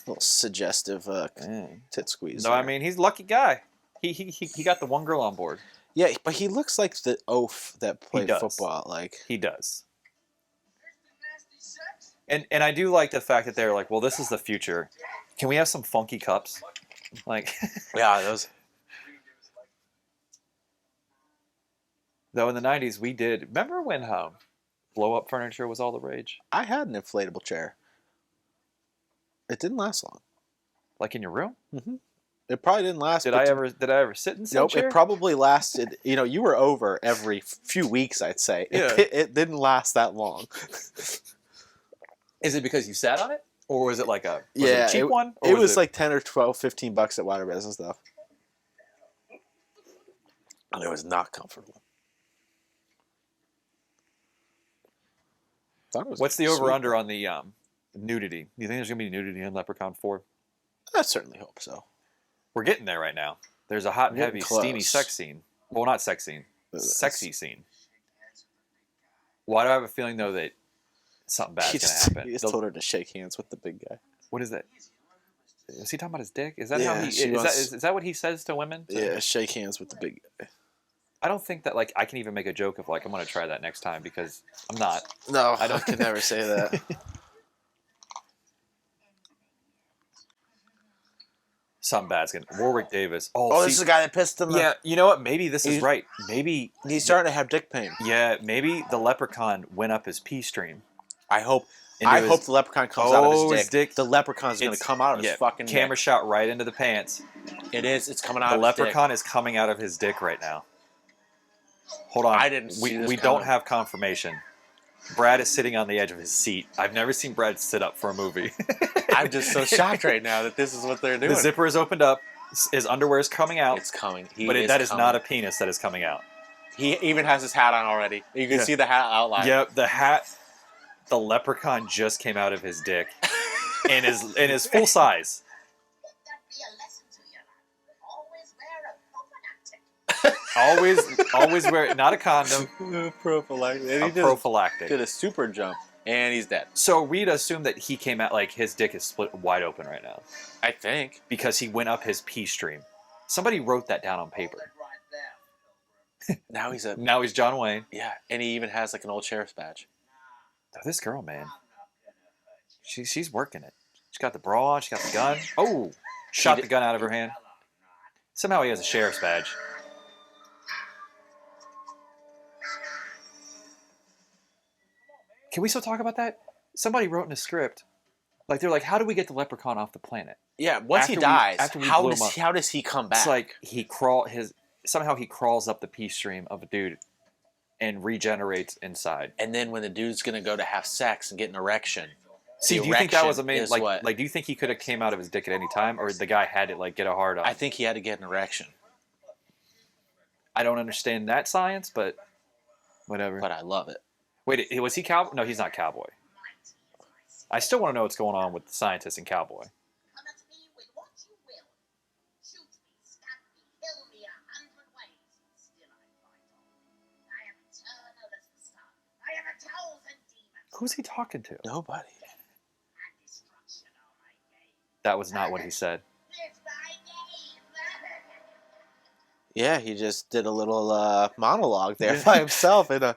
little suggestive tit squeeze. no, I there. mean he's a lucky guy. He got the one girl on board. yeah, but he looks like the oaf that played does. football. Like, He does. And I do like the fact that they're like, well, this is the future. Can we have some funky cups? Like, yeah, those. though in the 90s we did. Remember when blow up furniture was all the rage? I had an inflatable chair. It didn't last long. Like in your room? It probably didn't last. Did but I ever sit in said Nope. chair? It probably lasted. You were over every few weeks. I'd say. Yeah. It didn't last that long. Is it because you sat on it? Or was it like a Yeah, a cheap one? Or It was like 10 or 12, 15 bucks at Waterbeds and stuff. And it was not comfortable. Thought it was What's the sweet. over-under on the nudity? Do you think there's going to be nudity in Leprechaun 4? I certainly hope so. We're getting there right now. There's a hot and We're heavy, getting steamy close. sex scene. Well, not sex scene. It's- Sexy scene. Why do I have a feeling, though, that something bad's He going to just, happen? he just They'll- told her to shake hands with the big guy. What is that? Is he talking about his dick? Is that Yeah, how he? she wants- Is that what he says to women? Yeah, shake hands with the big guy. I don't think that I can even make a joke of I'm going to try that next time because I'm not. No, I I don't- could never say that. Something bad's going to. Warwick Davis. Oh, Oh, see, this is the guy that pissed him. yeah. You know what? Maybe this is He's- right. Maybe. He's starting to have dick pain. Yeah. Maybe the leprechaun went up his pee stream. I hope. into I his- hope the leprechaun comes out of Oh, his his dick. dick. The leprechaun's going to It's- come out of his fucking camera neck. shot right into the pants. It is. It's coming out The of his dick. leprechaun is coming out of his dick right now. Hold on. I didn't see this We don't coming. have confirmation. Brad is sitting on the edge of his seat. I've never seen Brad sit up for a movie. I'm just so shocked right now that this is what they're doing. The zipper is opened up. His underwear is coming out. It's coming. That is coming. not a penis that is coming out. He even has his hat on already. You can Yeah. see the hat outline. Yep, the hat. The leprechaun just came out of his dick, in his full size. Let that be a lesson to you. Always wear a coconut tip. Always wear not a condom, Prophylactic. And a he prophylactic. did a super jump, and he's dead. So we'd assume that he came out like his dick is split wide open right now I think. because he went up his pee stream. Somebody wrote that down on paper. Now he's a Now he's John Wayne. yeah, and he even has like an old sheriff's badge. Oh, this girl, man, she's working it. She's got the bra on. She got the gun. Oh, shot the gun out of her hand. Somehow he has a sheriff's badge. Can we still talk about that? Somebody wrote in a script, like they're like, "How do we get the leprechaun off the planet?" Yeah, once After he we- dies, after we how blew does him up. how does he come back? It's like somehow he crawls up the pee stream of a dude and regenerates inside. and then when the dude's gonna go to have sex and get an erection, See, the do you think that was erection amazing? is Like, what- do you think he could have came out of his dick at any time, or the guy had to like get a hard on? I think he had to get an erection. I don't understand that science, but whatever. But I love it. Wait, was he cowboy? No, he's not cowboy. I still want to know what's going on with the scientist and cowboy. Come at me with what you will. Shoot me, stab me, kill me 100 ways. Still I fight on. I am eternal as the sun. I have 1,000 demons. Who's he talking to? Nobody. And destruction are my game. That was not what he said. It's my game. Yeah, he just did a little monologue there by himself in a.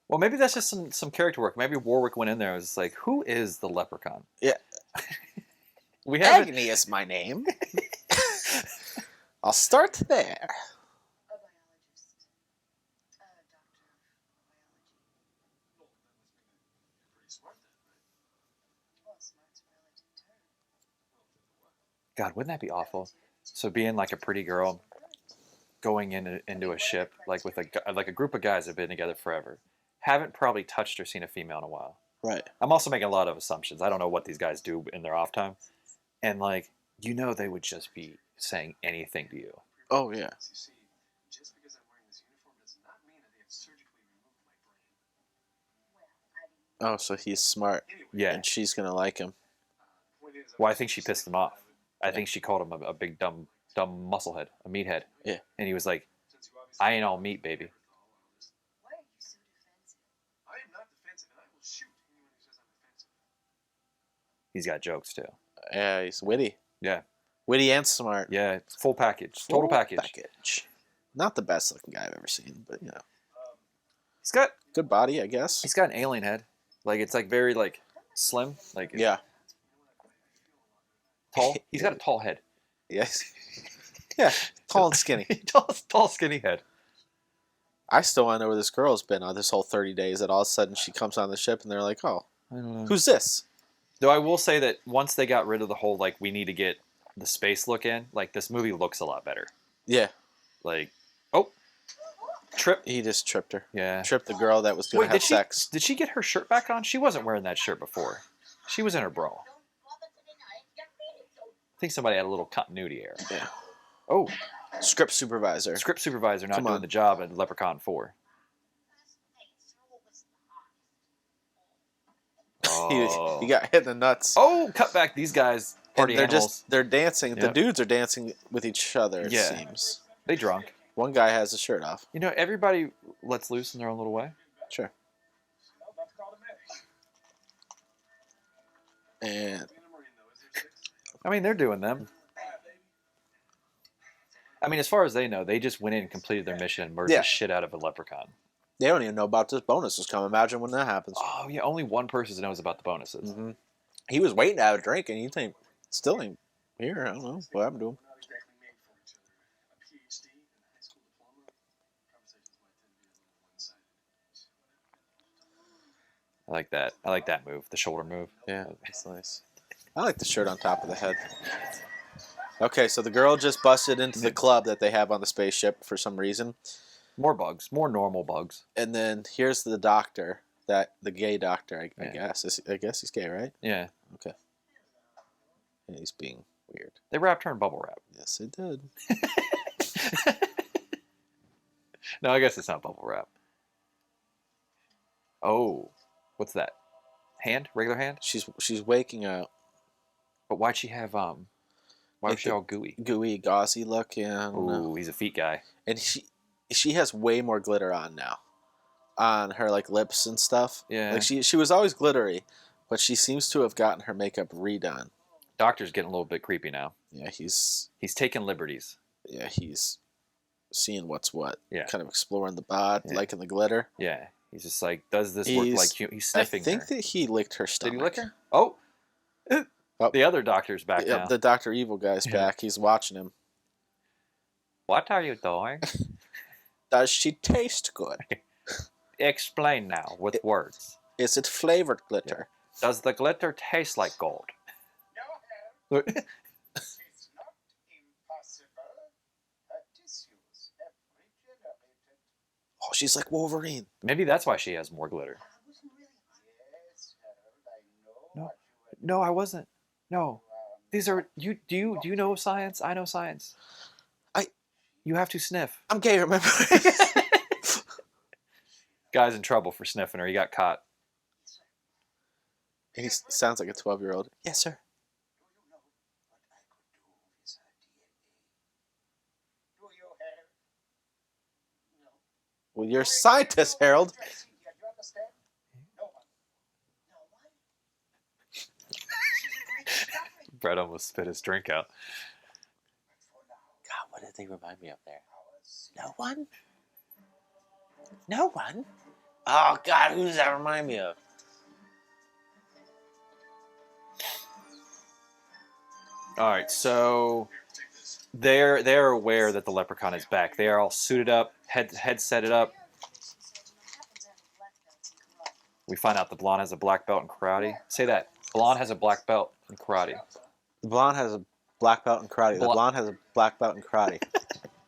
Well, maybe that's just some character work. Maybe Warwick went in there and was like, "Who is the leprechaun?" Yeah. We haven't. Agony is my name. I'll start there. A biologist. A doctor of biology. Well, smart's a relative term. God, wouldn't that be awful? So being like a pretty girl, going into a ship like with a group of guys that have been together forever, haven't probably touched or seen a female in a while. Right. I'm also making a lot of assumptions. I don't know what these guys do in their off time, and like they would just be saying anything to you. Oh yeah. You see, just because I'm wearing this uniform does not mean that they have surgically removed my brain. Oh, so he's smart, Yeah. and she's gonna like him. Point is, Well, I think she pissed him off. I think she called him a big dumb musclehead, a meathead. Yeah. And he was like, since you obviously "I ain't all meat, baby." Why are you so defensive? I am not defensive, and I will shoot anyone who says I'm defensive. He's got jokes too. Yeah, he's witty. Yeah. Witty and smart. Yeah, full package, total Full package. Not the best looking guy I've ever seen, but He's got good body, I guess. he's got an alien head. Like it's like very like slim, like Yeah. tall. He's got a tall head. Yes. Yeah. Tall and skinny. tall, skinny head. I still want to know where this girl's been on this whole 30 days. That all of a sudden she comes on the ship and they're like, "Oh, I don't know. who's this?" Though I will say that once they got rid of the whole like we need to get the space look in, like this movie looks a lot better. Yeah. Like, oh, trip. He just tripped her. Yeah. Tripped the girl that was going Wait, to have did she sex. did she get her shirt back on? She wasn't wearing that shirt before. She was in her bra. Don't bother to deny it. You're feeling so I think somebody had a little continuity error. Yeah. Oh, Script supervisor. script supervisor not Come doing on. the job at Leprechaun 4. fascinating. Through was the heart. Oh. He got hit in the nuts. Oh, cut back. These guys, and party they're animals. they're dancing. The Yep. dudes are dancing with each other, it Yeah. seems. They drunk. One guy has his shirt off. You know, everybody lets loose in their own little way. Sure. Well, that's called a marriage. And Being a Marine, though, is there sex? I mean, they're doing them. I mean, as far as they know, they just went in and completed their mission and murdered Yeah. the shit out of a leprechaun. they don't even know about this bonus is coming. Imagine when that happens. Oh, yeah, only one person knows about the bonuses. Hmm. He was waiting to have a drink, and you think still ain't here. I don't know what happened to him. We're not exactly made for each other. A PhD and a high school diploma. Conversations might tend to be a little one-sided. I like that. I like that move, the shoulder move. Yeah, that's nice. I like the shirt on top of the head. Okay, so the girl just busted into the club that they have on the spaceship for some reason. More bugs, more normal bugs. And then here's the doctor, the gay doctor, I Yeah. guess. I guess he's gay, right? Yeah, Okay. And he's being weird. they wrapped her in bubble wrap. Yes, it did. No, I guess it's not bubble wrap. Oh, what's that? Hand, regular hand. She's waking up. But why'd she have Why Why Like was she the all gooey? gooey, gauzy look. Yeah, I don't know. Ooh, he's a feet guy. And she has way more glitter on now, on her like lips and stuff. Yeah. Like she was always glittery, but she seems to have gotten her makeup redone. Doctor's getting a little bit creepy now. Yeah, he's taking liberties. seeing what's what. Yeah. Kind of exploring the bod, Yeah. liking the glitter. Yeah. He's just like, does this work He's- like he's sniffing I think her? that he licked her Did stomach. he lick her? Oh. Oh. The other doctor's back Yep, now. the Dr. Evil guy's Yeah. back. He's watching him. What are you doing? Does she taste good? Explain now with words. Is it flavored glitter? Does the glitter taste like gold? No, it's not impossible. Her tissues have regenerated. Oh, she's like Wolverine. Maybe that's why she has more glitter. Yes, Harold, I know No. what you No, I wasn't. No. were. These are you do you know science? I know science. You have to sniff. I'm gay, remember? Guy's in trouble for sniffing her. He got caught. And he sounds like a 12-year-old. Yes, sir. Do you know what I could do with her DNA? Do you, Harold? No. Well, you're a scientist, Harold. Do you understand? No one. No one? Brett almost spit his drink out. But for now, God, what did they remind me of there? our secret No one? No one? Oh, God, who does that remind me of? All right, so they're aware that the leprechaun is back. They are all suited up, head set it up. We find out the blonde has a black belt in karate. Say that. Blonde has a black belt in karate. The blonde has a black belt in karate. The blonde has a black belt in karate.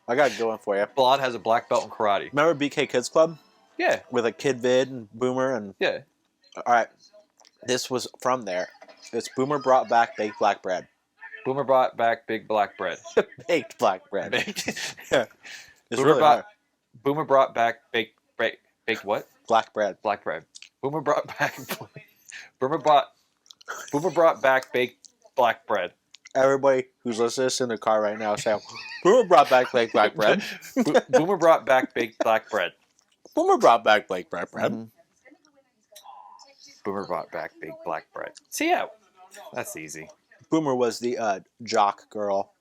I got it going for you. Blonde has a black belt in karate. Remember BK Kids Club? Yeah, With a Kid Vid and Boomer and... yeah. All right. This was from there. It's Boomer brought back baked black bread. Boomer brought back big black bread. Baked black bread. Baked. Yeah. It's Boomer really brought hard. Boomer brought back baked what? Black bread. Black bread. Boomer brought back Boomer brought back baked black bread. Everybody who's listening to this in the car right now saying, Boomer brought back baked black bread. Boomer brought back baked black bread. Boomer brought back baked black bread. Mhm. Boomer brought back baked black bread. See, yeah, that's easy. Boomer was the jock girl.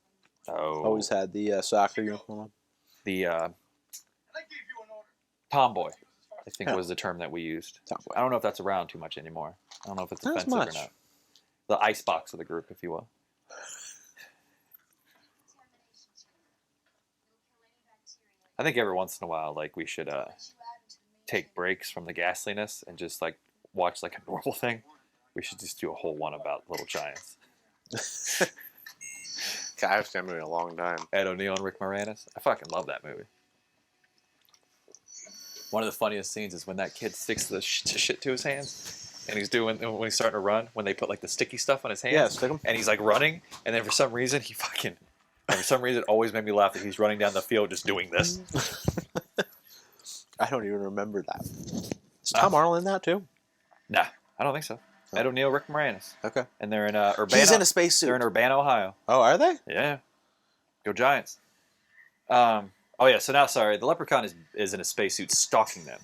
Oh, Always had the soccer uniform. the And I gave you an order. tomboy, I think Yeah. was the term that we used. Tomboy. I don't know if that's around too much anymore. I don't know if it's Not as offensive or much. not. The icebox of the group, if you will. I think every once in a while, like, we should take breaks from the ghastliness and just like watch like a normal thing. We should just do a whole one about Little Giants. God, I've seen it in a long time. Ed O'Neill and Rick Moranis. I fucking love that movie. One of the funniest scenes is when that kid sticks the shit to his hands, and he's doing when he's starting to run. When they put like the sticky stuff on his hands, Yeah, stick 'em. and he's like running, and then for some reason it always made me laugh that he's running down the field just doing this. I don't even remember that. Is Tom Arnold in that too? Nah, I don't think so. Ed O'Neill, Rick Moranis, Okay. and they're in Urbana. He's in a spacesuit. They're in Urbana, Ohio. Oh, are they? Yeah, go Giants. Oh yeah. So now, sorry, the Leprechaun is in a spacesuit stalking them.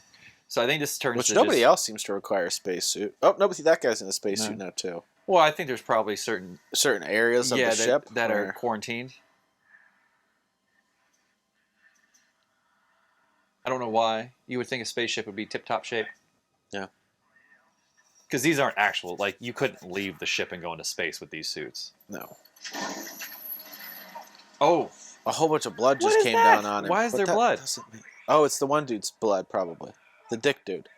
So I think this turns Which to nobody just, else seems to require a spacesuit. Oh, no, but that guy's in a spacesuit now too. Well, I think there's probably certain Certain areas of the that, ship that are where- quarantined. I don't know why. You would think a spaceship would be tip-top shape. Yeah. Because these aren't actual. Like, you couldn't leave the ship and go into space with these suits. No. Oh, A whole bunch of blood What just is came that? down on him. Why is But there that blood? doesn't make- Oh, it's the one dude's blood, probably. The dick dude.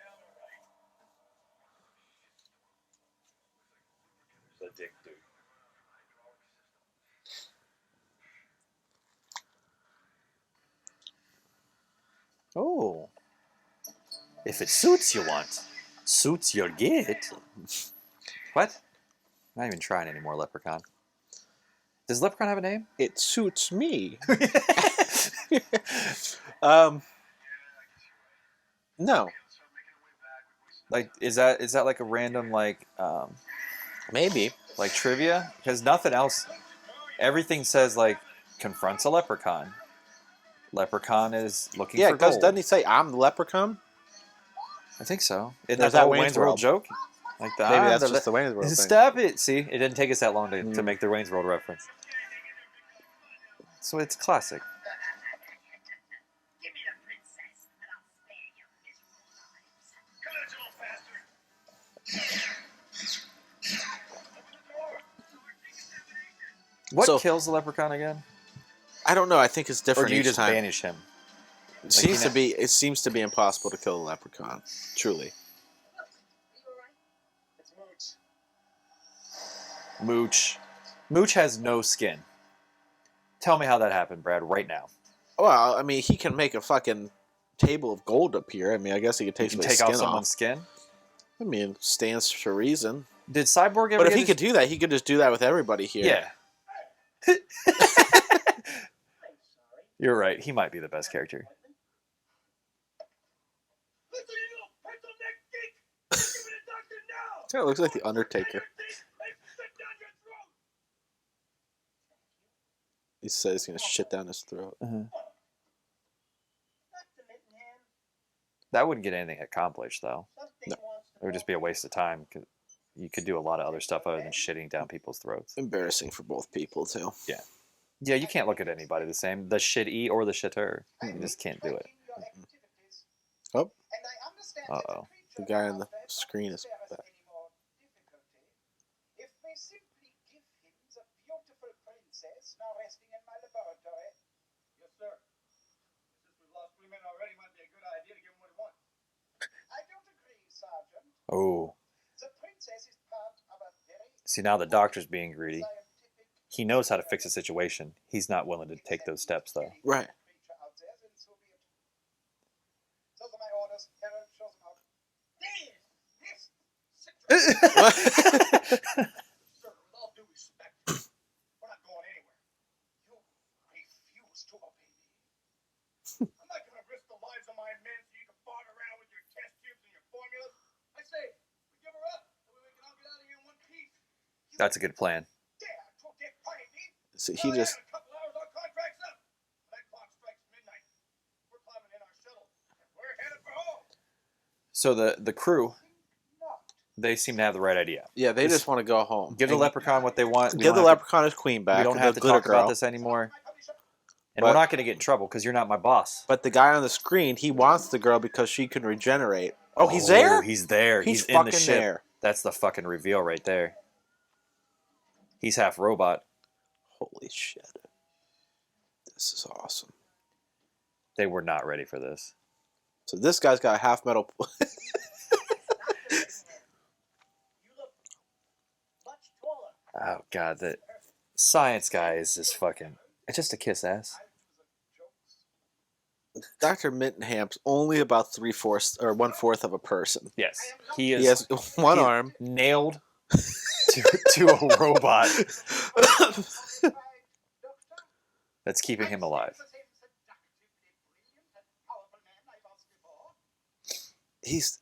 the dick dude. Oh. If it suits you want, suits your get. What? I'm not even trying anymore, Leprechaun. Does Leprechaun have a name? It suits me. No. Like, is that like a random like Maybe. trivia? Because nothing else. everything says like confronts a leprechaun. Leprechaun is looking Yeah, for because gold. doesn't he say, I'm the leprechaun? I think so. Isn't There's that the that whole Wayne's Wayne's World World. joke? Like the, Maybe that's just the Wayne's World thing. Stop it! See, it didn't take us that long to make the Wayne's World reference. So it's classic. Give me the princess, and I'll spare your miserable lives. What So- kills the leprechaun again? I don't know. I think it's Or different do you each just time. banish him? It seems to be impossible to kill a leprechaun. Truly. It's Mooch. Mooch. Mooch has no skin. Tell me how that happened, Brad, right now. Well, I mean, he can make a fucking table of gold appear. I mean, I guess he could take You can somebody's take off skin someone's off. skin? I mean, it stands to reason. Did Cyborg ever But if get he his- could do that, he could just do that with everybody here. Yeah. You're right. He might be the best character. Listen, you little pencil-neck geek! Give me the doctor now! Kind of looks like the Undertaker. He says he's gonna shit down his throat. That wouldn't get anything accomplished, though. No. It would just be a waste of time. 'Cause you could do a lot of other stuff other than shitting down people's throats. Embarrassing for both people too. Yeah. Yeah, you can't look at anybody the same. The shitty or the shitter. You just can't do it. Oh, Uh-oh. the guy on the screen is back. If we simply give him the beautiful princess now resting in my laboratory. Yes, sir. Since we've lost 3 men already, might be a good idea to give him what he wants. I don't agree, Sergeant. Oh. The princess is part of a very See, now the doctor's being greedy. scientific He knows how to fix a situation. He's not willing to take those steps, though. Right. creature out there, then so be it. Those are my orders. Harold, show them out. This situation. Sir, with all due respect, we're not going anywhere. You refuse to obey me. I'm not going to risk the lives of my men so you can fart around with your test tubes and your formulas. I say, we give her up so we can all get out of here in one piece. That's a good plan. Dare to defy me? So Go he ahead, just in a couple hours, our contract's up. When that clock strikes midnight, we're climbing in our shuttle, and we're headed for home. So the crew, Not. they seem to have the right idea. yeah, they just want to go home. Give the And leprechaun what they want. We give the don't have to- leprechaun his queen back. We don't the have to glitter talk girl. about this anymore. And But- we're not going to get in trouble because you're not my boss. But the guy on the screen, he wants the girl because she can regenerate. Oh, he's there? He's there. He's in the fucking ship. there. That's the fucking reveal right there. He's half robot. Holy shit. This is awesome. They were not ready for this. So this guy's got a half metal. You look much taller. Oh god, the science guy is just fucking. It's just a kiss ass. Dr. Mittenham's only about 3/4 or 1/4 of a person. Yes, he is. He has one he- arm. nailed to a robot that's keeping him alive. He's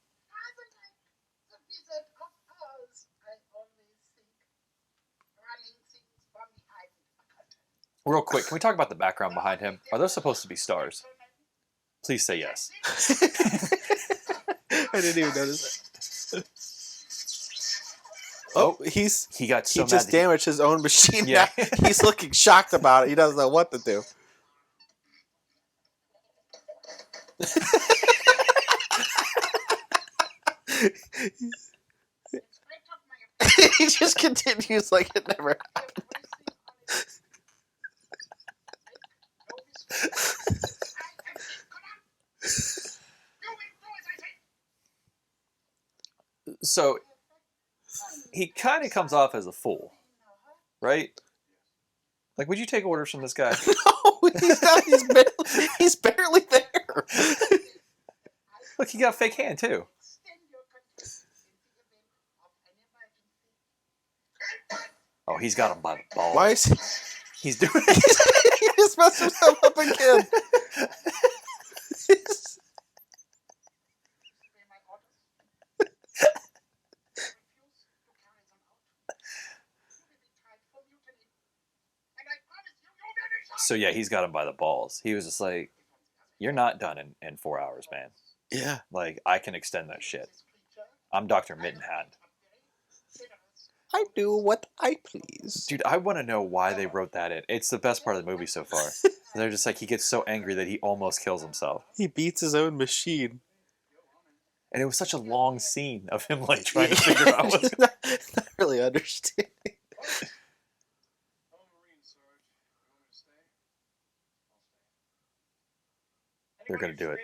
Real quick, can we talk about the background behind him? Are those supposed to be stars? Please say yes. I didn't even notice that. Oh, he's He got so he just mad. that damaged his own machine. Yeah. Now he's looking shocked about it. He doesn't know what to do. He just continues like it never happened. So he kind of comes off as a fool, right? Like, would you take orders from this guy? No, he's barely there. Look, he got a fake hand too. Oh, he's got him by the balls. Why is he? He's doing He just messed himself up again. So yeah, he's got him by the balls. He was just like, "You're not done in 4 hours, man. Yeah. Like I can extend that shit. I'm Dr. Mittenhand." I do what I please. Dude, I want to know why they wrote that in. It's the best part of the movie so far. They're just like, he gets so angry that he almost kills himself. He beats his own machine. And it was such a long scene of him like trying to figure out what's not really understanding. I'm a Marine, Sarge. You want me to stay? I'll stay. They're gonna do it.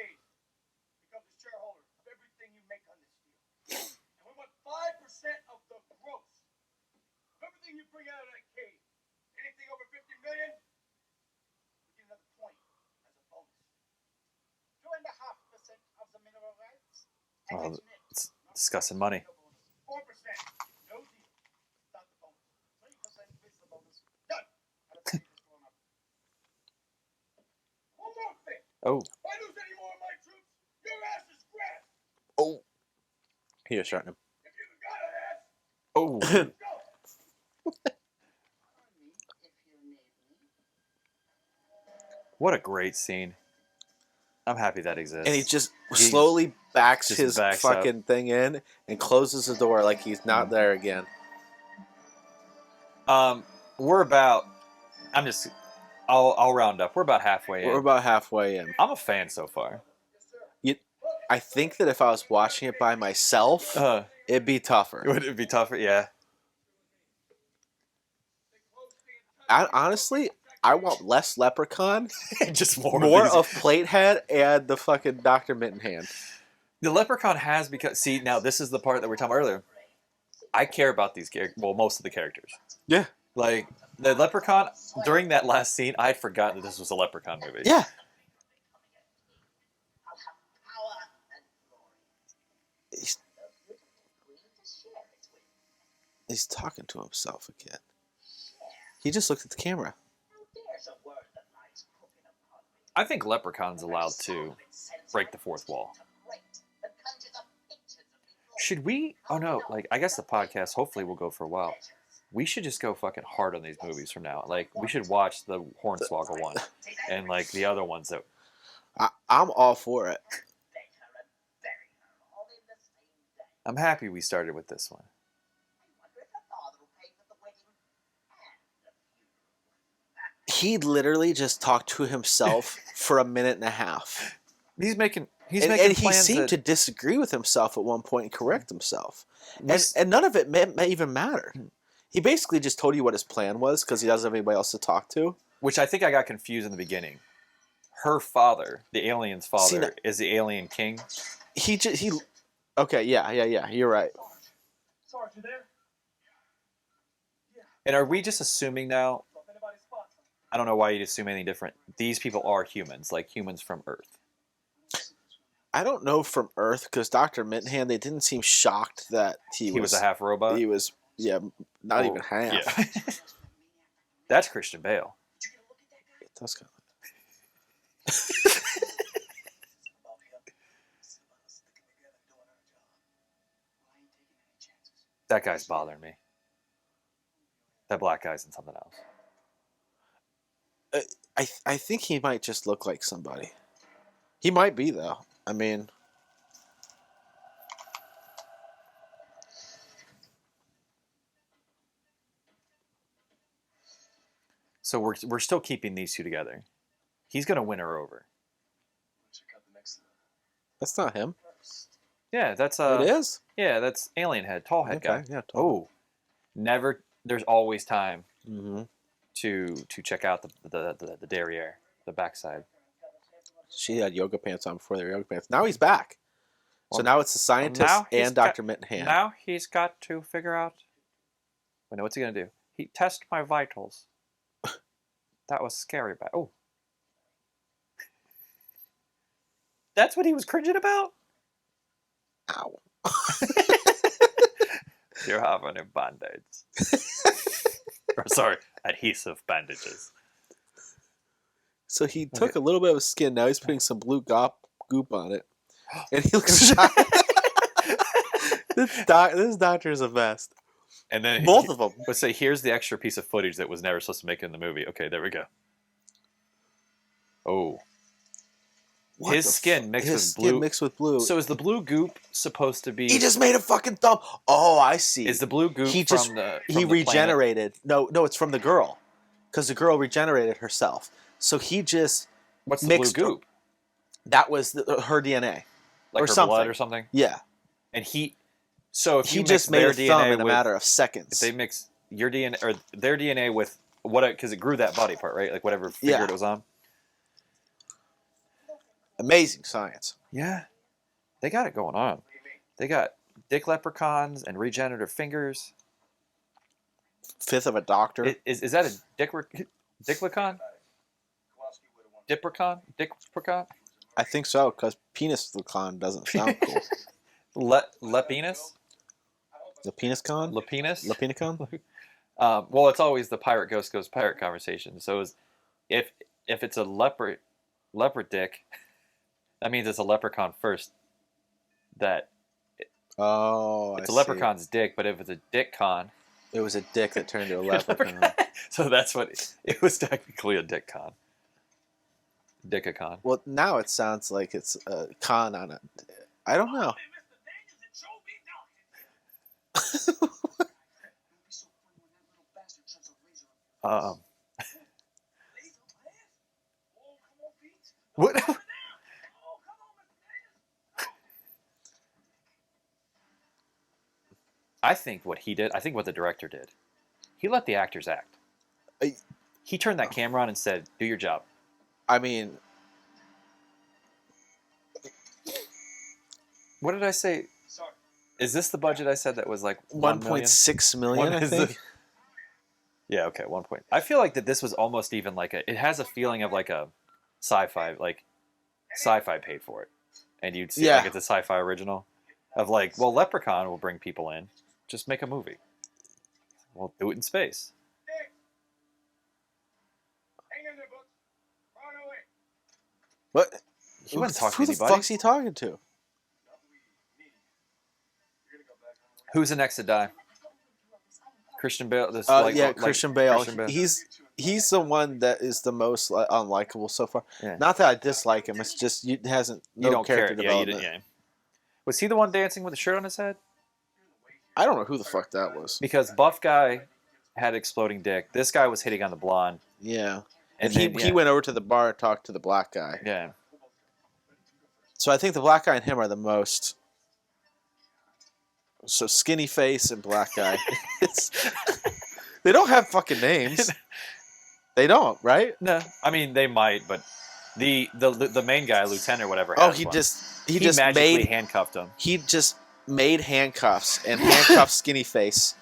Become the shareholder of everything you make on this deal. And we want 5% of the gross. Of everything you bring out of that cave. Anything over 50 million, we get another 20 as a bonus. 2.5% of the mineral rights. Oh, it's discussing money. 4%. No deal. Not the bonus. 20% is the bonus. Done. One more thing. Oh, If I lose any more of my troops, your ass is grass. Oh. He was shouting him. If you got an ass, oh. go. What a great scene. I'm happy that exists. And he just slowly backs just his backs fucking thing in and closes the door like he's not there again. We're about. I'll round up. We're about halfway in. We're about halfway in. I'm a fan so far. I think that if I was watching it by myself, it'd be tougher. Would it be tougher? Yeah. Honestly, I want less Leprechaun, Just more more these- of Platehead and the fucking Dr. Mittenhand. The Leprechaun has because see now this is the part that we were talking about earlier. I care about these characters. Well, most of the characters. Yeah. Like the Leprechaun during that last scene, I had forgotten that this was a Leprechaun movie. Yeah. He's talking to himself again. He just looked at the camera. I think Leprechaun's allowed to break the fourth wall. Should we? Oh no! Like I guess the podcast hopefully will go for a while. We should just go fucking hard on these movies from now. Like we should watch the Hornswoggle one and like the other ones that. I'm all for it. I'm happy we started with this one. He literally just talked to himself for a minute and a half. He's making And he plans seemed that- to disagree with himself at one point and correct himself. Was- And none of it may even matter. He basically just told you what his plan was because he doesn't have anybody else to talk to. Which I think I got confused in the beginning. Her father, the alien's father, See, now- is the alien king. Okay, yeah. You're right. Sarge, you there? And are we just assuming now? If anybody spots him. I don't know why you'd assume anything different. These people are humans, like humans from Earth. I don't know from Earth because Dr. Mittenhand, they didn't seem shocked that he He was a half robot. He was, not even half. Yeah. That's Christian Bale. It does kind of. That guy's bothering me. That black guy's in something else. I think he might just look like somebody. He might be though. I mean, So we're still keeping these two together. He's gonna win her over. We should cut the next that's not him. Yeah, that's It is. Yeah, that's alien head, tall head guy. Yeah. Oh, never. There's always time Mm-hmm. to check out the derriere, the backside. She had yoga pants on before they were yoga pants. Now he's back. So Well, now it's the scientist now he's and Dr. Mittenhand. Now he's got to figure out. Wait, no, what's he gonna do? He test my vitals. That was scary. Oh, that's what he was cringing about. Ow. You have any band-aids? Or, sorry, adhesive bandages. So he took a little bit of his skin. Now he's putting some blue goop on it. And he looks shocked. This doctor is the best. And then Both of them. Let's say here's the extra piece of footage that was never supposed to make it in the movie. Okay, there we go. Oh. What His the skin mixed his with skin blue. mixed with blue. So is the blue goop supposed to be? He just made a fucking thumb. Oh, I see. Is the blue goop he from just the he from the planet? regenerated. No, it's from the girl, because the girl regenerated herself. So he just What's the mixed. blue goop? That was her DNA, Like or her something. blood or something? Yeah, And he. So if he you just mix made their a thumb DNA in a with, matter of if seconds. they mix your DNA or their DNA with what, because it grew that body part, right? Like whatever finger Yeah. it was on. Amazing science. Yeah, they got it going on. They got dick leprechauns and regenerative fingers. Fifth of a doctor. Is that a dicklecon? Diprecon? Dickprecon? I think so, because penis con doesn't sound cool. Lepinus? The penis con? Lepinus? Lepinicon? Well, it's always the pirate ghost goes pirate conversation. So if it's a leopard dick, that means it's a leprechaun first. That Oh, it's I a leprechaun's dick, but if it's a dick con, see. It was a dick that turned into a leprechaun. so that's what it was technically a dick con. Dickacon. Well, now it sounds like it's a con on it. I don't know. What? I think what he did. I think what the director did. He let the actors act. He turned that camera on and said, "Do your job." I mean, What did I say? Is this the budget I said that was like 1.6 million, I think. Yeah, okay, 1 point. I feel like that this was almost even like it has a feeling of like a sci-fi, like sci-fi paid for it. And you'd see Yeah. like it's a sci-fi original of like, well, Leprechaun will bring people in. Just make a movie. We'll do it in space. What? He wasn't talking Who to the anybody. fuck's he talking to? Who's the next to die? Christian Bale. This Christian Bale. Christian Bale. He's the one that is the most unlikable so far. Yeah. Not that I dislike him. It's just it hasn't You don't character care. Yeah, you development. didn't. Yeah. Was he the one dancing with a shirt on his head? I don't know who the fuck that was. Because buff guy had exploding dick. This guy was hitting on the blonde. Yeah, And and then, he went over to the bar and talked to the black guy. Yeah. So I think the black guy and him are the most. So skinny face and black guy. They don't have fucking names. They don't, right? No, I mean they might, but the main guy, lieutenant or whatever. Oh, has he one. just magically made handcuffed him. he just made handcuffs and handcuffed skinny face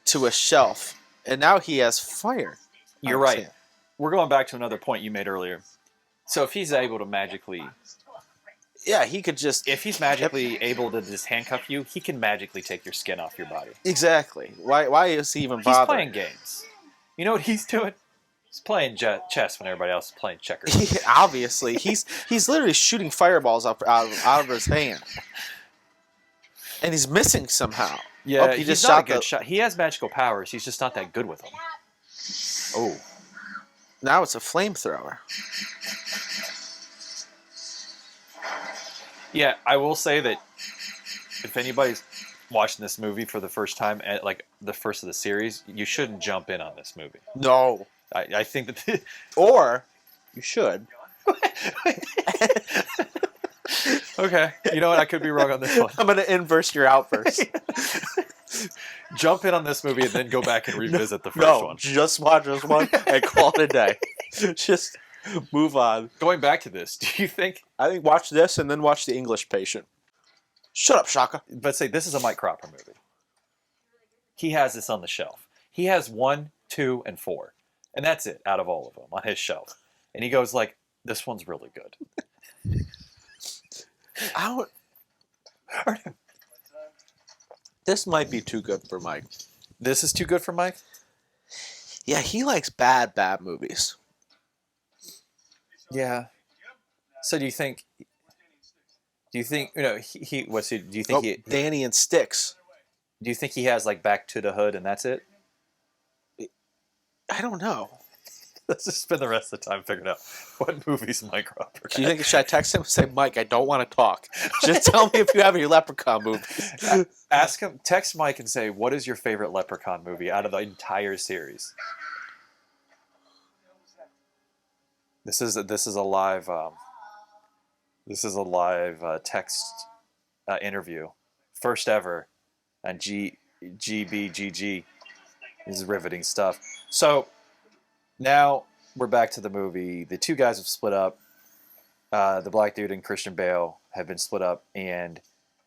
to a shelf, and now he has fire. You're right. We're going back to another point you made earlier. So if he's able to magically, Yeah, he could just if he's magically able to just handcuff you, he can magically take your skin off your body. exactly. Why is he even He's bothering? playing games. You know what he's doing? He's playing chess when everybody else is playing checkers. Obviously, he's literally shooting fireballs out of his hand, and he's missing somehow. Yeah, Oh, he he's just not a shot good the- shot. He has magical powers. He's just not that good with them. Oh. Now it's a flamethrower. Yeah, I will say that if anybody's watching this movie for the first time, at like the first of the series, you shouldn't jump in on this movie. No, I think that or you should. okay, you know what? I could be wrong on this one. I'm gonna inverse your outburst. Jump in on this movie and then go back and revisit the first No, one. just watch this one and call it a day. Just move on. Going back to this, do you think? I think watch this and then watch The English Patient. Shut up, Shaka. But say this is a Mike Cropper movie. He has this on the shelf. He has 1, 2, and 4, and that's it out of all of them on his shelf. And he goes like, "This one's really good." I don't... This might be too good for Mike. This is too good for Mike. Yeah, he likes bad movies. Yeah. So do you think you know he what's he? Do you think he? Danny and Sticks. Do you think he has like Back to the Hood and that's it? I don't know. Let's just spend the rest of the time figuring out what movies Mike Roberts. Do you think should I text him and say, Mike, I don't want to talk. Just tell me if you have any Leprechaun movies. Ask him, text Mike and say, what is your favorite Leprechaun movie out of the entire series? This is a live text interview, first ever on GBGG. This is riveting stuff. So now we're back to the movie. The two guys have split up. The black dude and Christian Bale have been split up, and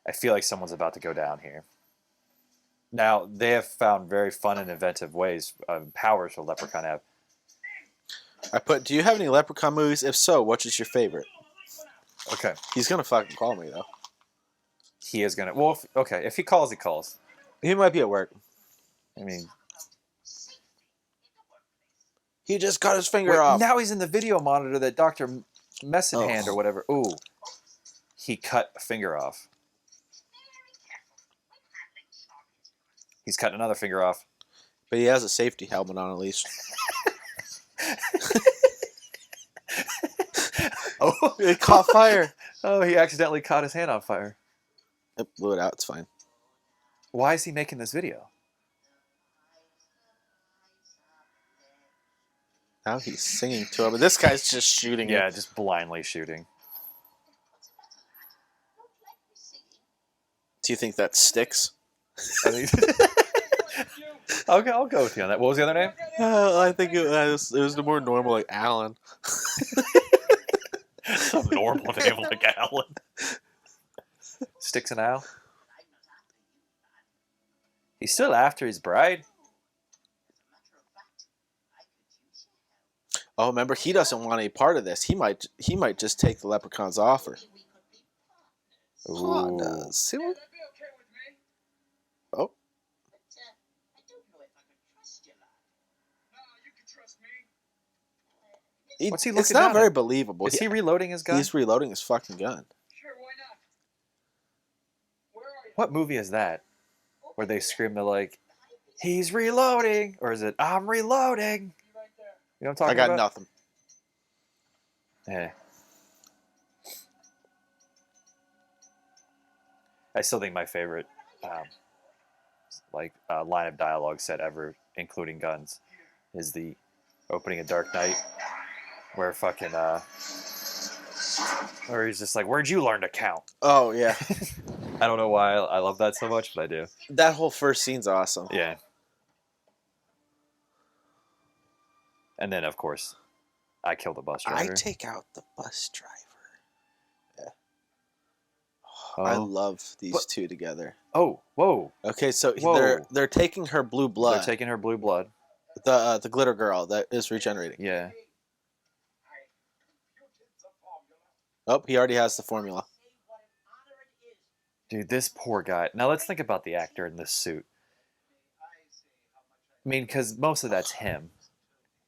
I feel like someone's about to go down here. Now, they have found very fun and inventive ways, powers for Leprechaun have. I put, do you have any Leprechaun movies? If so, which is your favorite? Okay. He's going to fucking call me, though. He is going to... Well, if he calls, he calls. He might be at work. I mean... He just cut his finger off. Now he's in the video monitor that Dr. Messenhand or whatever. Ooh. He cut a finger off. He's cutting another finger off. But he has a safety helmet on, at least. Oh, It caught fire. Oh, he accidentally caught his hand on fire. It blew it out. It's fine. Why is he making this video? Now he's singing to him. But this guy's just shooting him. Yeah, just blindly shooting. Do you think that sticks? I think... I'll go with you on that. What was the other name? I think it was the more normal, like Alan. Some normal name like Alan. Sticks and Al. He's still after his bride. Oh, remember, he doesn't want any part of this. He might just take the Leprechaun's offer. Ooh. See what? That'd be okay with me. Oh, I don't know if I could trust you, lad. No, you can trust me. What's he It's looking not down very at? believable. Is he reloading his gun? He's reloading his fucking gun. Sure, why not? Where are you? What movie is that? Where they scream, they're like, he's reloading. Or is it, I'm reloading? You right there. You know what I'm talking I got about? nothing. Yeah. I still think my favorite line of dialogue set ever, including guns, is the opening of Dark Knight, where fucking where he's just like, where'd you learn to count? Oh, yeah. I don't know why I love that so much, but I do. That whole first scene's awesome. Yeah. And then, of course, I kill the bus driver. I take out the bus driver. Oh. I love these But- two together. Oh, whoa. Okay, so Whoa. they're taking her blue blood. They're taking her blue blood. The glitter girl that is regenerating. Yeah. Oh, he already has the formula. Dude, this poor guy. Now let's think about the actor in this suit. I mean, because most of that's him,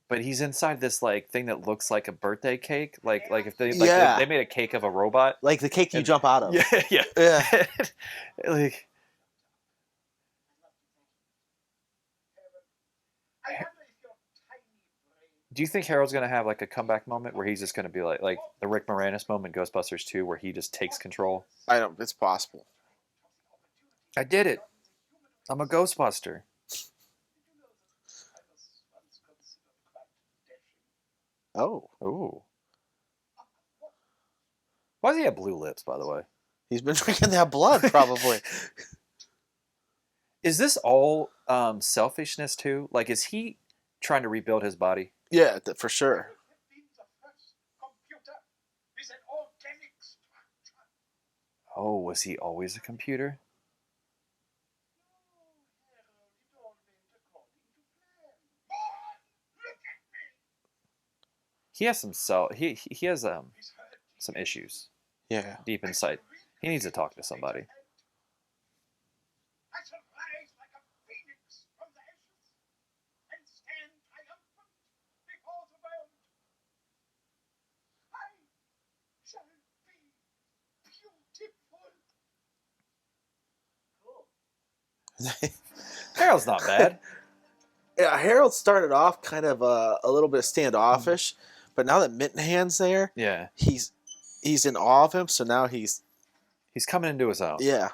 but he's inside this like thing that looks like a birthday cake. Like if Yeah. they made a cake of a robot. Like the cake you And- jump out of. Yeah, yeah. Yeah. Like, do you think Harold's gonna have like a comeback moment where he's just gonna be like the Rick Moranis moment, in Ghostbusters 2, where he just takes control? I don't. It's possible. I did it. I'm a Ghostbuster. Oh, Ooh. Why does he have blue lips, by the way? he's been drinking that blood, probably. Is this all selfishness too? Like, is he trying to rebuild his body? Yeah, for sure. Oh, was he always a computer? He has he has some issues Yeah. deep inside. He needs to talk to somebody. I shall rise like a phoenix from the ashes and stand triumphant before the world. I shall be beautiful. Harold's not bad. Yeah, Harold started off kind of a little bit standoffish, but now that Mittenhand's there, Yeah, he's in awe of him. So now he's he's coming into his own. yeah.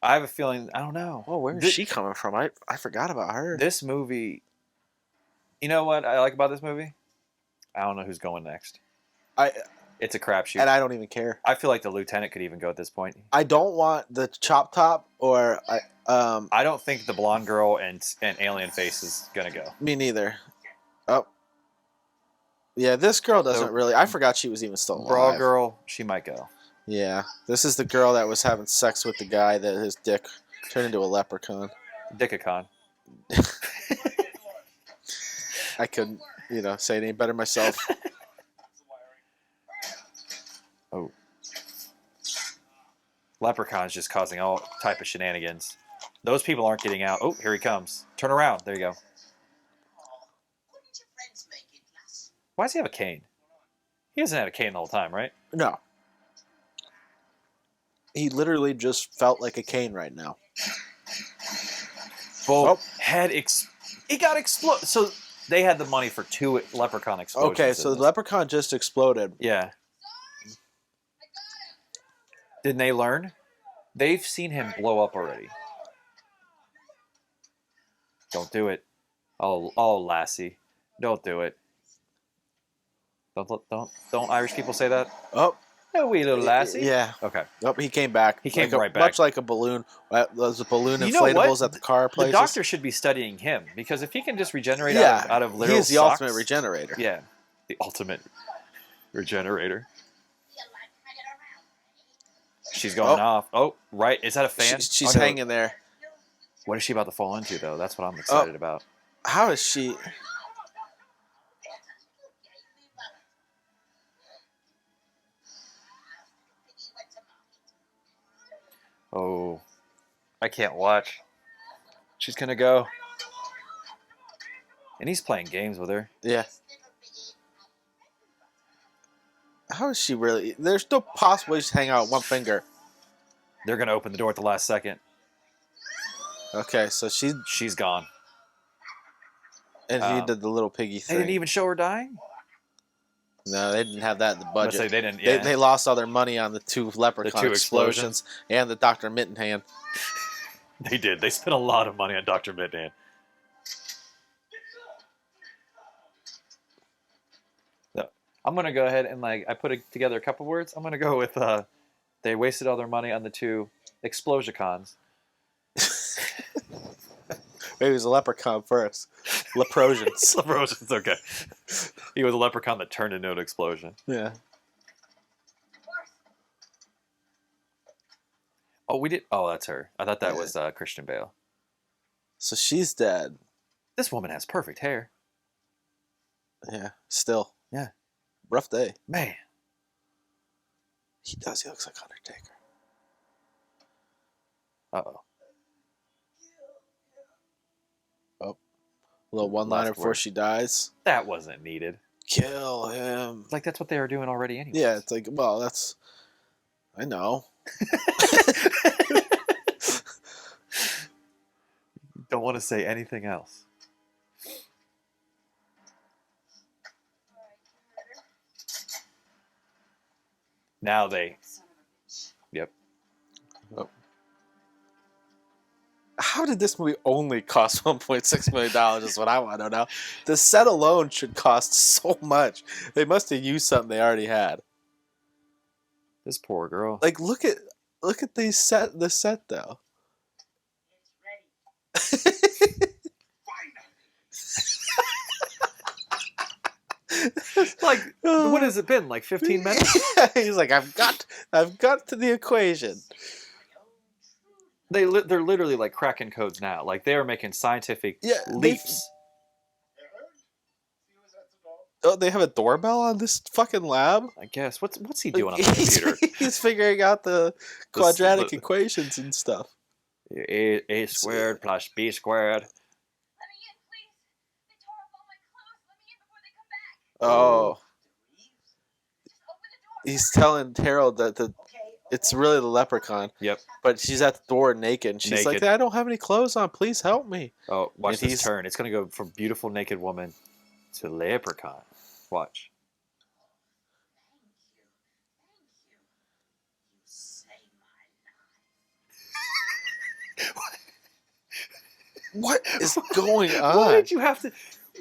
I have a feeling. I don't know. Well, where is Thi- she coming from? I forgot about her. This movie. You know what I like about this movie? I don't know who's going next. I It's a crapshoot. and I don't even care. I feel like the lieutenant could even go at this point. I don't want the chop top or I don't think the blonde girl and alien face is gonna go. me neither. Oh. Yeah, this girl doesn't really. I forgot she was even still alive. Bra girl, she might go. Yeah, this is the girl that was having sex with the guy that his dick turned into a leprechaun. Dickacon. I couldn't, say it any better myself. Oh. Leprechaun's just causing all type of shenanigans. Those people aren't getting out. Oh, here he comes. Turn around. There you go. Couldn't your friends make it, lass? Why does he have a cane? He hasn't had a cane the whole time, right? No. He literally just felt like a cane right now. Well, he got exploded. So they had the money for 2 leprechaun explosions. Okay, so the leprechaun just exploded. Yeah. Didn't they learn? They've seen him blow up already. Don't do it. Oh, lassie. Don't do it. Don't Irish people say that? Oh, No, wee little lassie. yeah. Okay. Oh, he came back. He came Like right back. Much like a balloon. Those balloon You know what? inflatables at the car The places. doctor should be studying him because if he can just regenerate Yeah, out of he literal is the socks, ultimate regenerator. Yeah, the ultimate regenerator. Feel like hanging around, eh? She's going Oh. off. Oh, right. Is that a fan? She's Oh, no. hanging there. What is she about to fall into, though? That's what I'm excited about. How is she? You gave me money. Piggy went to market. Oh, I can't watch. She's going to go. And he's playing games with her. Yeah. Little piggy. How is she really? There's no possible way she's hanging out with one finger. They're going to open the door at the last second. Okay, so She's gone. he did the little piggy They thing. didn't even show her dying? No, they didn't have that in the Let's say budget. they didn't. They, Yeah. they lost all their money on the 2 leprechaun two explosions and the Dr. Mittenhand. They did. They spent a lot of money on Dr. Midman. So, I'm going to go ahead and, I put together a couple words. I'm going to go with, they wasted all their money on the 2 Explosiacons. Maybe it was a leprechaun first. Leprosians. Leprechauns, okay. He was a leprechaun that turned into an explosion. Yeah. Oh, we did. Oh, that's her. I thought that was Christian Bale. So she's dead. This woman has perfect hair. Yeah. Still. Yeah. Rough day. Man. He does. He looks like Undertaker. Uh-oh. A little one-liner Last before word. she dies. That wasn't needed. Kill him. Like, that's what they were doing already anyway. Yeah, it's like, well, that's... I know. Don't want to say anything else. Now they... Yep. How did this movie only cost $1.6 million is what I want to know. The set alone should cost so much. They must have used something they already had. This poor girl. Like, look at the set though. It's ready. Like, what has it been? Like 15 minutes? He's like, I've got to the equation. They're literally like cracking codes now. Like they are making scientific Yeah, leaps. Oh, they have a doorbell on this fucking lab. I guess. What's he doing on the computer? He's figuring out the quadratic the- equations and stuff. A squared plus B squared. Let me in, please. They tore up all my clothes. Let me in before they come back. Oh, Just open the door. he's telling Harold that Okay, It's really the leprechaun. Yep. But she's at the door naked. And she's like, Naked. I don't have any clothes on. Please help me. Oh, watch And this he's- turn. It's gonna go from beautiful naked woman to leprechaun. Watch. You saved my life. What is going Why on? did you have to?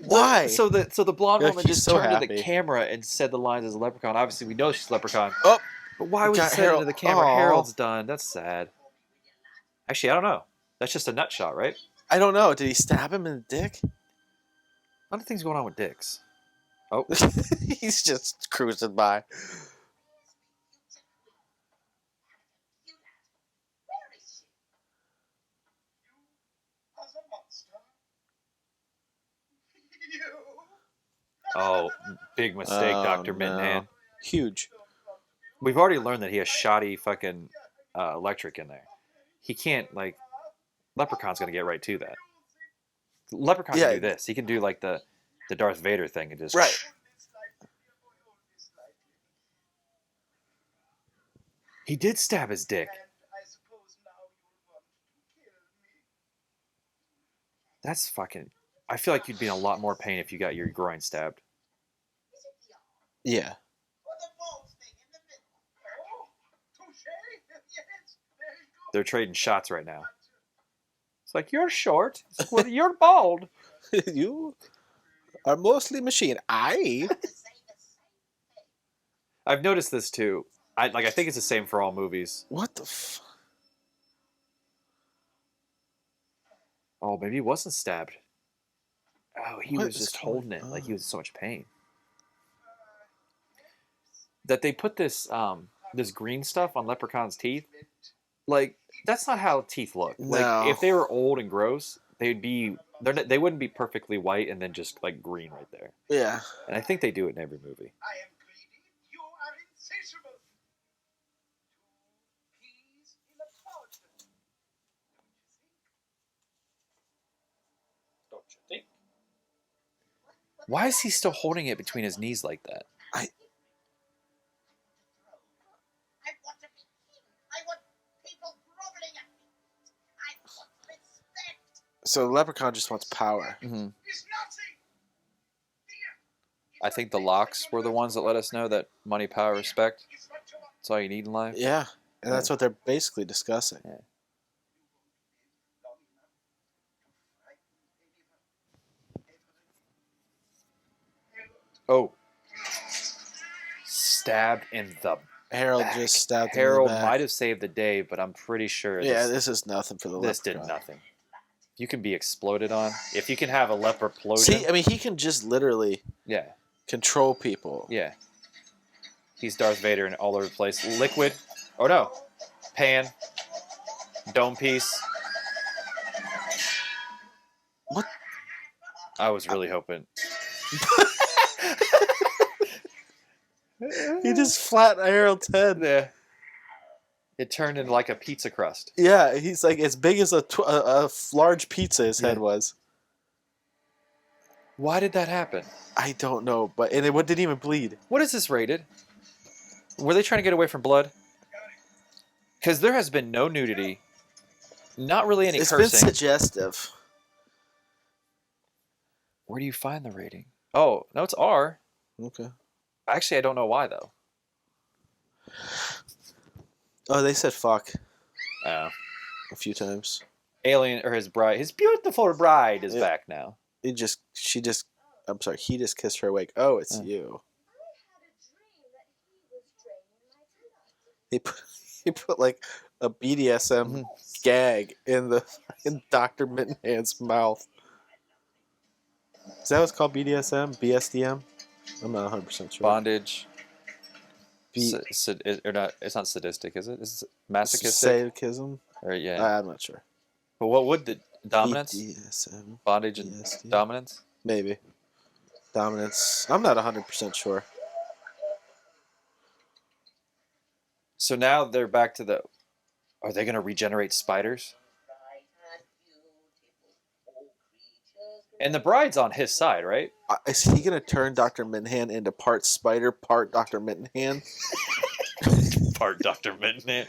Why? So the blonde Yeah, woman he's just so turned to the happy. camera and said the lines as a leprechaun. Obviously, we know she's leprechaun. Oh, But why was it got said Harold- into the camera? Aw. Harold's done. That's sad. Actually, I don't know. That's just a nut shot, right? I don't know. Did he stab him in the dick? A lot of things going on with dicks. Oh, He's just cruising by. Where is she? As a monster. You. oh, big mistake, Oh, Dr. no. Mittenhand. Huge. We've already learned that he has shoddy fucking electric in there. He can't, like, Leprechaun's gonna get right to that. Leprechaun Yeah. can do this. He can do like the Darth Vader thing and just Right. He did stab his dick. And I suppose now you'll want to kill me. That's fucking. I feel like you'd be in a lot more pain if you got your groin stabbed. Is it the arm Yeah. or the bald thing in the middle? Oh, touche. Yes, there you go. They're trading shots right now. It's like you're short. It's like, well, you're bald. You are mostly machine. I. To say the same thing. I've noticed this too. I think it's the same for all movies. What the f... Oh, maybe he wasn't stabbed. Oh, he What was is just going holding it like he on? was in so much pain. That they put this this green stuff on Leprechaun's teeth, like that's not how teeth look. No. Like if they were old and gross, they wouldn't be perfectly white and then just like green right there. Yeah. And I think they do it in every movie. I am greedy. You are insatiable. Two peas in a pod. Don't you think? Why is he still holding it between his knees like that? I want to be king. I want people groveling at me. I want respect. So the leprechaun just wants power. It's nothing. I think the locks were the ones that let us know that money, power, respect. It's what you want. That's all you need in life. Yeah. And that's what they're basically discussing. Oh. Stabbed in the Harold back. just stabbed him Harold in the back. might have saved the day, but I'm pretty sure Yeah, this, this is nothing for the this did leprechaun. nothing. You can be exploded on. If you can have a leper explosion. See, I mean, he can just literally Yeah, control people. yeah. He's Darth Vader and all over the place. Liquid. Oh no. Pan. Dome piece. What? I was really hoping. He just flattened Harold's head. Yeah. It turned into like a pizza crust. Yeah, he's like as big as a large pizza his head Yeah. was. Why did that happen? I don't know, but and it didn't even bleed. What is this rated? Were they trying to get away from blood? Because there has been no nudity, not really any It's been cursing. suggestive. Where do you find the rating? Oh, no, it's R. Okay. Actually, I don't know why though. Oh, they said fuck Oh. a few times. Alien or his bride, his beautiful bride is Yeah. back now. He just kissed her awake. Oh, it's Oh. you. I had a dream that he was draining my blood. He put like a BDSM Mhm. gag in Dr. Mittenhand's mouth. Is that what's called BDSM? BSDM? I'm not 100% sure. Bondage. B- Or not? It's not sadistic, is it? Is it masochistic? Sadism? Or yeah. I'm not sure. But what would the dominance? BDSM? Bondage and BSD? dominance? Maybe. Dominance. I'm not 100% sure. So now they're back to the. Are they going to regenerate spiders? And the bride's on his side, right? Is he going to turn Dr. Mittenhand into part spider, part Dr. Mittenhand? Part Dr. Mittenhand.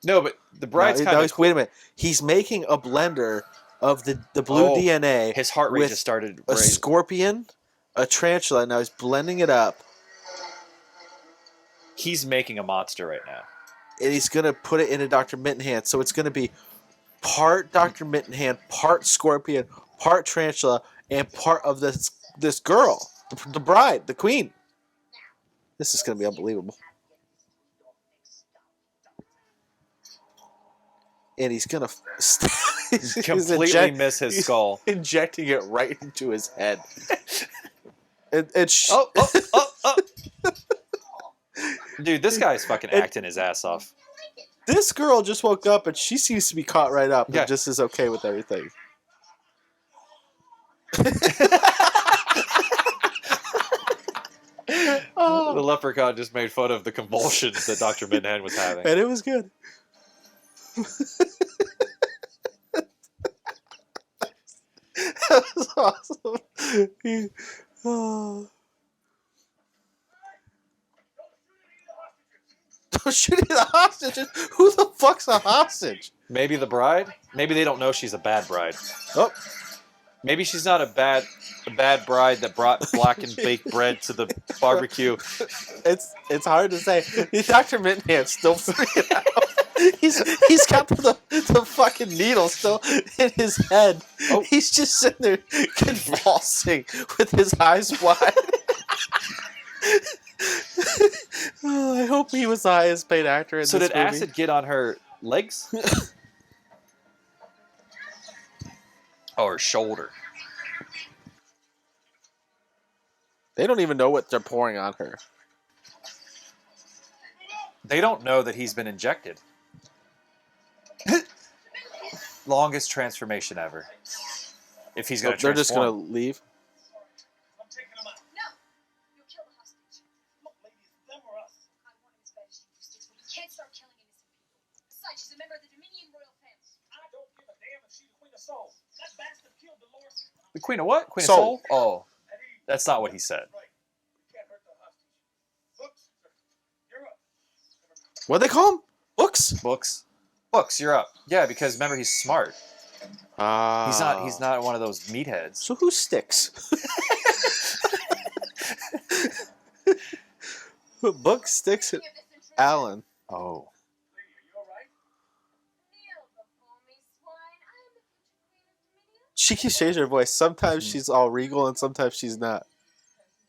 No, but the bride's kind of Wait a minute. He's making a blender of the blue DNA. His heart rate with just started a raising. scorpion, a tarantula. Now he's blending it up, He's making a monster right now. and he's gonna put it into Dr. Mittenhand. So it's gonna be part Dr. Mittenhand, part scorpion, part tarantula, and part of this girl, the bride, the queen. This is gonna be unbelievable. And he's gonna Completely miss his skull. injecting it right into his head. Dude, this guy's fucking acting his ass off. This girl just woke up and she seems to be caught right up Yeah. and just is okay with everything. The leprechaun just made fun of the convulsions that Dr. Mittenhand was having. And it was good. That was awesome. Don't shoot any of the hostages. Who the fuck's a hostage? Maybe the bride? Maybe they don't know she's a bad bride. Oh, Maybe she's not a bad bride that brought blackened baked bread to the barbecue. it's hard to say. Dr. Mittenhand's still freaking out. He's got the fucking needle still in his head. Oh. He's just sitting there convulsing with his eyes wide. Oh, I hope he was the highest paid actor in So this did movie. acid get on her legs? Or her shoulder? They don't even know what they're pouring on her. They don't know that he's been injected. Longest transformation ever. If he's going to They're just transform. going to leave. I'm taking him out. No! You'll kill the hostage. Look, lady, it's them or us. I want him as bad as you do, Sticks, but we can't start killing innocent people. Besides, she's a member of the Dominion royal family. I don't give a damn if she's the queen of souls. That bastard killed Dolores. The Queen of what? Queen Soul. of Soul? Oh, Eddie, that's not what he said. right. We can't hurt the hostage. Books, you're up. What do they call him? Books? Books. Books, you're up. Yeah, because remember, he's smart. He's not one of those meatheads. So who Sticks? Book, Sticks, and Give this intrusion. Alan. Oh. Lady, are you all right? Kneel before me, swine. I am the future queen of Dominion. She keeps changing her voice. Sometimes she's all regal and sometimes she's not.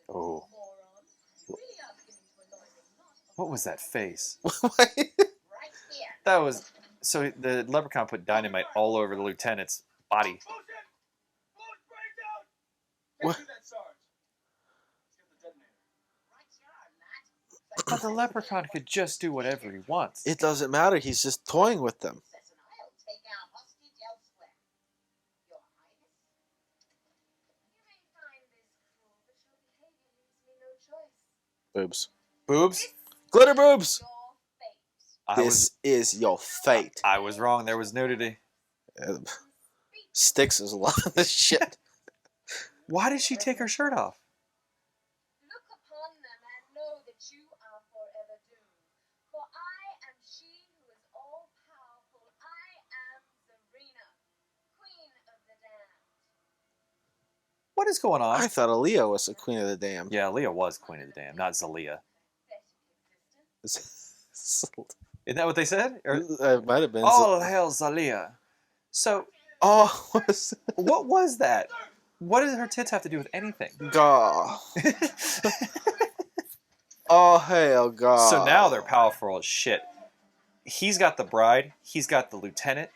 Oh. Moron. You really are beginning to annoy me, not What was that face? right here. That was... So the leprechaun put dynamite all over the lieutenant's body. Bullshit! Blow his brains out! What? Can't do that, Sarge. Let's get the detonator. Right here, lad. But the leprechaun could just do whatever he wants. It doesn't matter. He's just toying with them. Princess and I'll take our hostage elsewhere. Your Highness? You may find this cruel, but your behavior leaves me no choice. Boobs. Boobs? Glitter boobs! Your fate. This is your fate. I was wrong. There was nudity. Sticks is loving this shit. Why did she take her shirt off? Look upon them and know that you are forever doomed. For I am she who is all powerful. I am Zarina, Queen of the Damned. What is going on? I thought Aaliyah was the queen of the damned. Yeah, Leah was Queen of the Damned, not Zalia. Pathetic existence. Isn't that what they said? Or, It might have been. all hail Zalia. So, Oh, was what was that? What did her tits have to do with anything? God. Oh, hell, God. So now they're powerful as shit. He's got the bride. He's got the lieutenant.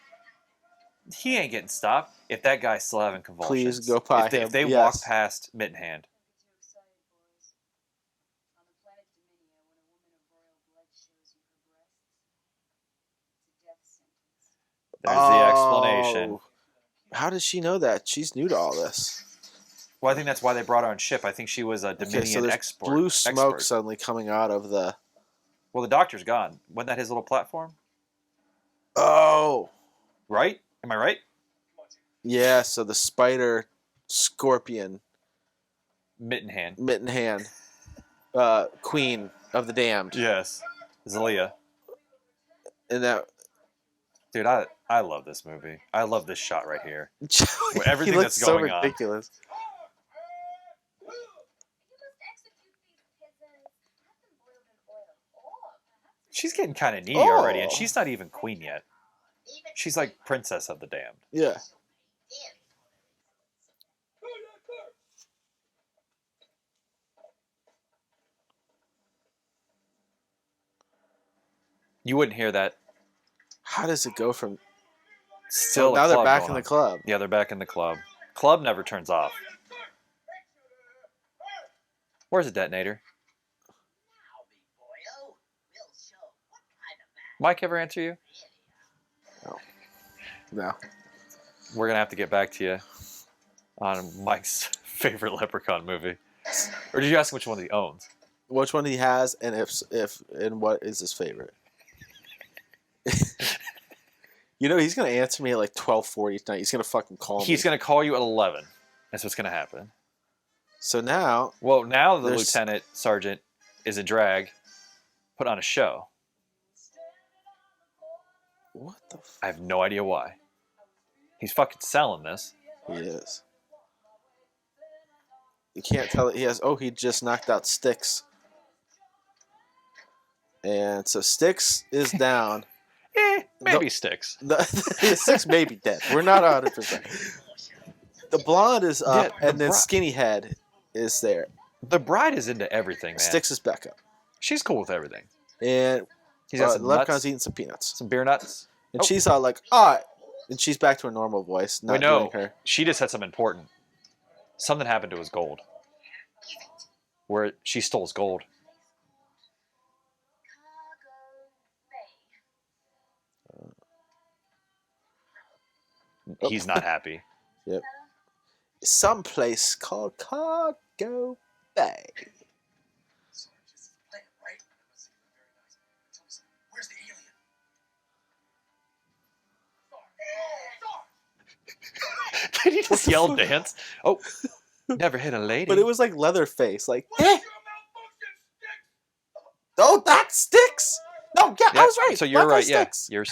He ain't getting stopped if that guy's still having convulsions. Please go by If they, him, if they yes. walk past Mittenhand. Don't get too excited, boys. On the planet Dominia, when a woman of royal blood shows you her breasts, it's a death sentence. There's the explanation. Oh. How does she know that? She's new to all this. Well, I think that's why they brought her on ship. I think she was a Dominion Okay, so there's expert. blue smoke expert. suddenly coming out of the... Well, the doctor's gone. Wasn't that his little platform? Oh! Right? Am I right? Yeah, so the spider, scorpion, Mittenhand. Mittenhand, queen of the damned. Yes. Zalia. And that Dude, I love this movie. I love this shot right here. Everything he that's looks so going on. ridiculous. You must execute these pigeons, have them boiled in oil, or perhaps She's getting kind of needy already, and Oh. she's not even queen yet. She's like princess of the damned. Yeah. You wouldn't hear that. How does it go from? Still, now a they're club back going in the on. club. Yeah, they're back in the club. Club never turns off. Where's the detonator? Now, big boyo, we'll show what kind of man Mike ever answer you? No. We're gonna have to get back to you on Mike's favorite Leprechaun movie. Or did you ask him which one he owns? Which one he has, and if and what is his favorite? You know, he's gonna answer me at like 12:40 tonight. He's gonna fucking call me. He's gonna call you at 11. That's what's gonna happen. So now, Well, now the There's- lieutenant sergeant is a drag, put on a show. what the I have no idea why. He's fucking selling this. he is? You can't tell it. He has. Oh, he just knocked out Styx, and so Styx is down. Maybe No. sticks. The Styx may be dead. We're not 100%. The blonde is up, Yeah, the and then skinny head is there. The bride is into everything, man. Styx is back up, She's cool with everything. and He's got some Leprechaun's nuts, eating some peanuts, some beer nuts. and Oh. she's all like, "All right," and she's back to her normal voice. Not We know doing her. she just said something important. Something happened to his gold. Where she stole his gold. cargo bay. Oh. He's not happy. Yep. Some place called Cargo Bay. Sorry, this is a plan, right? That must seem very nice. Tell me something. Where's the alien? Did he just yell dance? Oh, never hit a lady. But it was like Leatherface, like, What's your malfunction stick? oh, that Styx. No, yeah, Yeah, I was right. So you're That right. guy's Yeah, Styx. you're.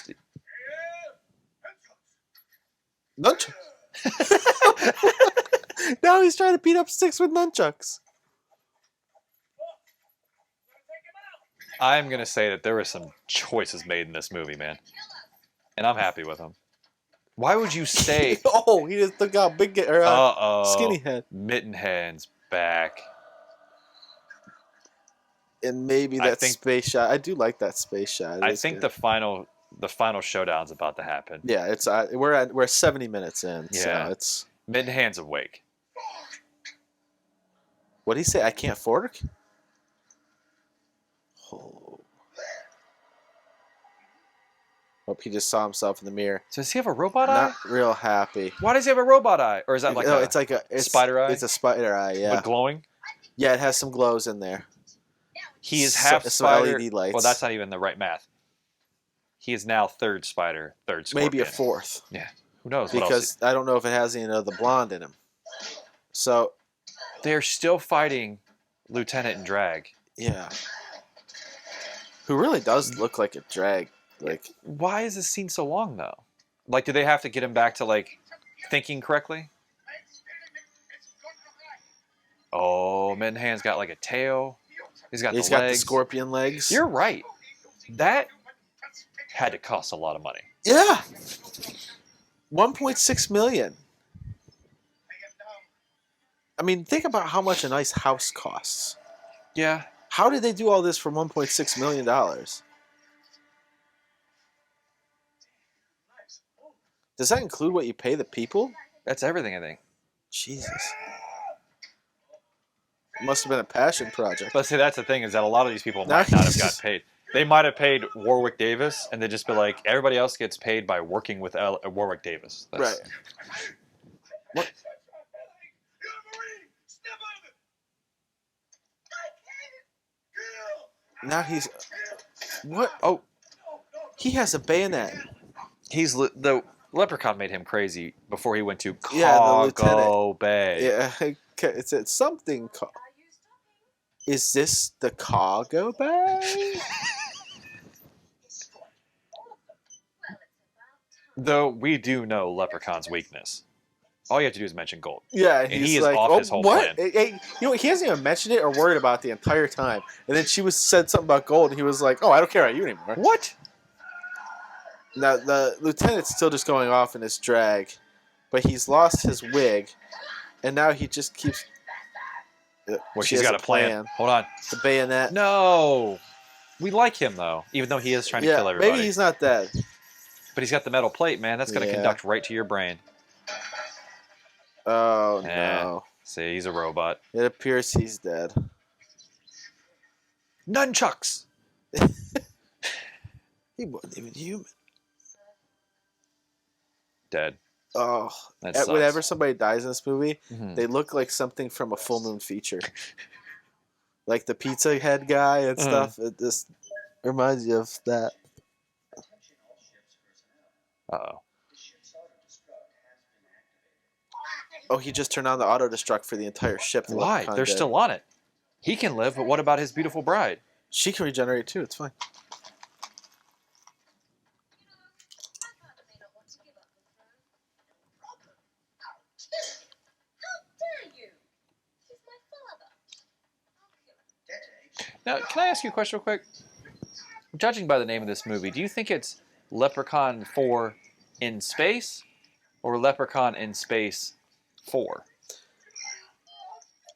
Nunchucks. Now he's trying to beat up Styx with nunchucks. I'm gonna say that there were some choices made in this movie, man, and I'm happy with them. Why would you say? Oh, he just took out big or skinny head, Mitten Hand's back. and maybe I that think- space shot. I do like that space shot. It I is think good. the final showdown's about to happen. Yeah, it's we're 70 minutes in. Yeah. So it's Mitten Hand's awake. what did he say? I can't fork. Oh. Hope he just saw himself in the mirror. So does he have a robot eye? Not real happy. Why does he have a robot eye? Or is that like No, a it's like a spider eye? It's a spider eye. Yeah, but glowing? yeah. It has some glows in there. He is So- half some spider. LED lights. Well, that's not even the right math. He is now third spider, third scorpion. Maybe a fourth, Yeah. Who knows? What else because I don't know if it has any of the blonde in him. So they're still fighting Lieutenant and Drag. yeah, who really does look like a drag. Like Why is this scene so long though? Like, do they have to get him back to like thinking correctly? Oh, Mitten Hand's got like a tail. He's got he's the got legs. the scorpion legs. You're right. That had to cost a lot of money. Yeah. 1.6 million. I mean, think about how much a nice house costs. Yeah. How did they do all this for 1.6 million dollars? Does that include what you pay the people? That's everything, I think. Jesus. It must have been a passion project. But see, that's the thing, is that a lot of these people Now might not have he's- got paid. They might have paid Warwick Davis, and they'd just be like, everybody else gets paid by working with Warwick Davis. Right. What? Now he's... What? Oh, He has a bayonet. the Leprechaun made him crazy before he went to Yeah, the Cargo lieutenant. Bay. Yeah, it's something... Are you stopping? Is this the cargo bay? Though we do know Leprechaun's weakness. All you have to do is mention gold. Yeah, And he's he is like, off oh, his whole what? plan. Hey, you know, he hasn't even mentioned it or worried about it the entire time. And then she said something about gold, and he was like, oh, I don't care about you anymore. What? Now, the lieutenant's still just going off in his drag, but he's lost his wig, and now he just keeps... Well, she she's has got a plan. Hold on. The bayonet. No. We like him, though, even though he is trying to kill everybody. Maybe he's not dead. But he's got the metal plate, man. That's going to conduct right to your brain. Oh, no. See, he's a robot. It appears he's dead. Nunchucks! He wasn't even human. Dead. Oh, That sucks. whenever somebody dies in this movie, Mhm. they look like something from a Full Moon feature. Like the pizza head guy and stuff. It just reminds you of that. Uh-oh. Oh, he just turned on the auto destruct for the entire ship. The Why? Leprechaun They're did. still on it. He can live, but what about his beautiful bride? She can regenerate too. It's fine. My father may not want to give up the throne. No problem. I'll kill him. How dare you? He's my father. I'll kill him. Now, can I ask you a question real quick? Judging by the name of this movie, do you think it's Leprechaun 4 in space or Leprechaun in Space 4?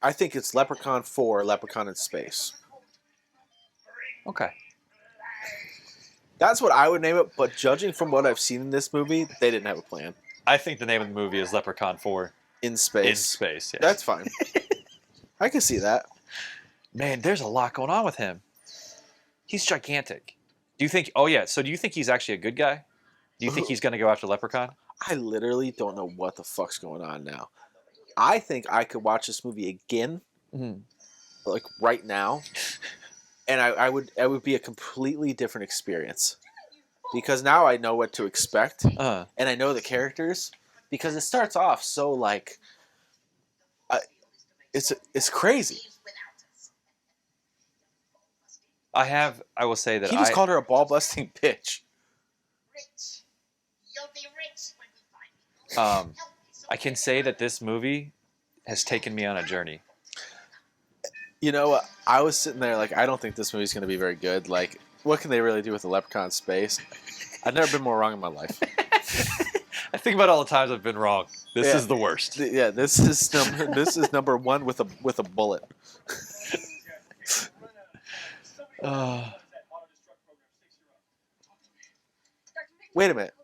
I think it's Leprechaun 4, Leprechaun in Space. Okay. That's what I would name it, but judging from what I've seen in this movie, they didn't have a plan. I think the name of the movie is Leprechaun 4 In Space. in Space. Yes. That's fine. I can see that. Man, there's a lot going on with him. He's gigantic. Do you think... Oh, yeah. So do you think he's actually a good guy? Do you think he's going to go after Leprechaun? I literally don't know what the fuck's going on now. I think I could watch this movie again, like right now, and I would be a completely different experience because now I know what to expect and I know the characters because it starts off so like it's crazy. I will say that He just called her a ball busting bitch. Rich. You'll be rich when we find you. I can say that this movie has taken me on a journey. You know, I was sitting there like, I don't think this movie's going to be very good. Like, what can they really do with a Leprechaun in space? I've never been more wrong in my life. I think about all the times I've been wrong. This is the worst. Yeah, this is number one with a bullet. Wait a minute.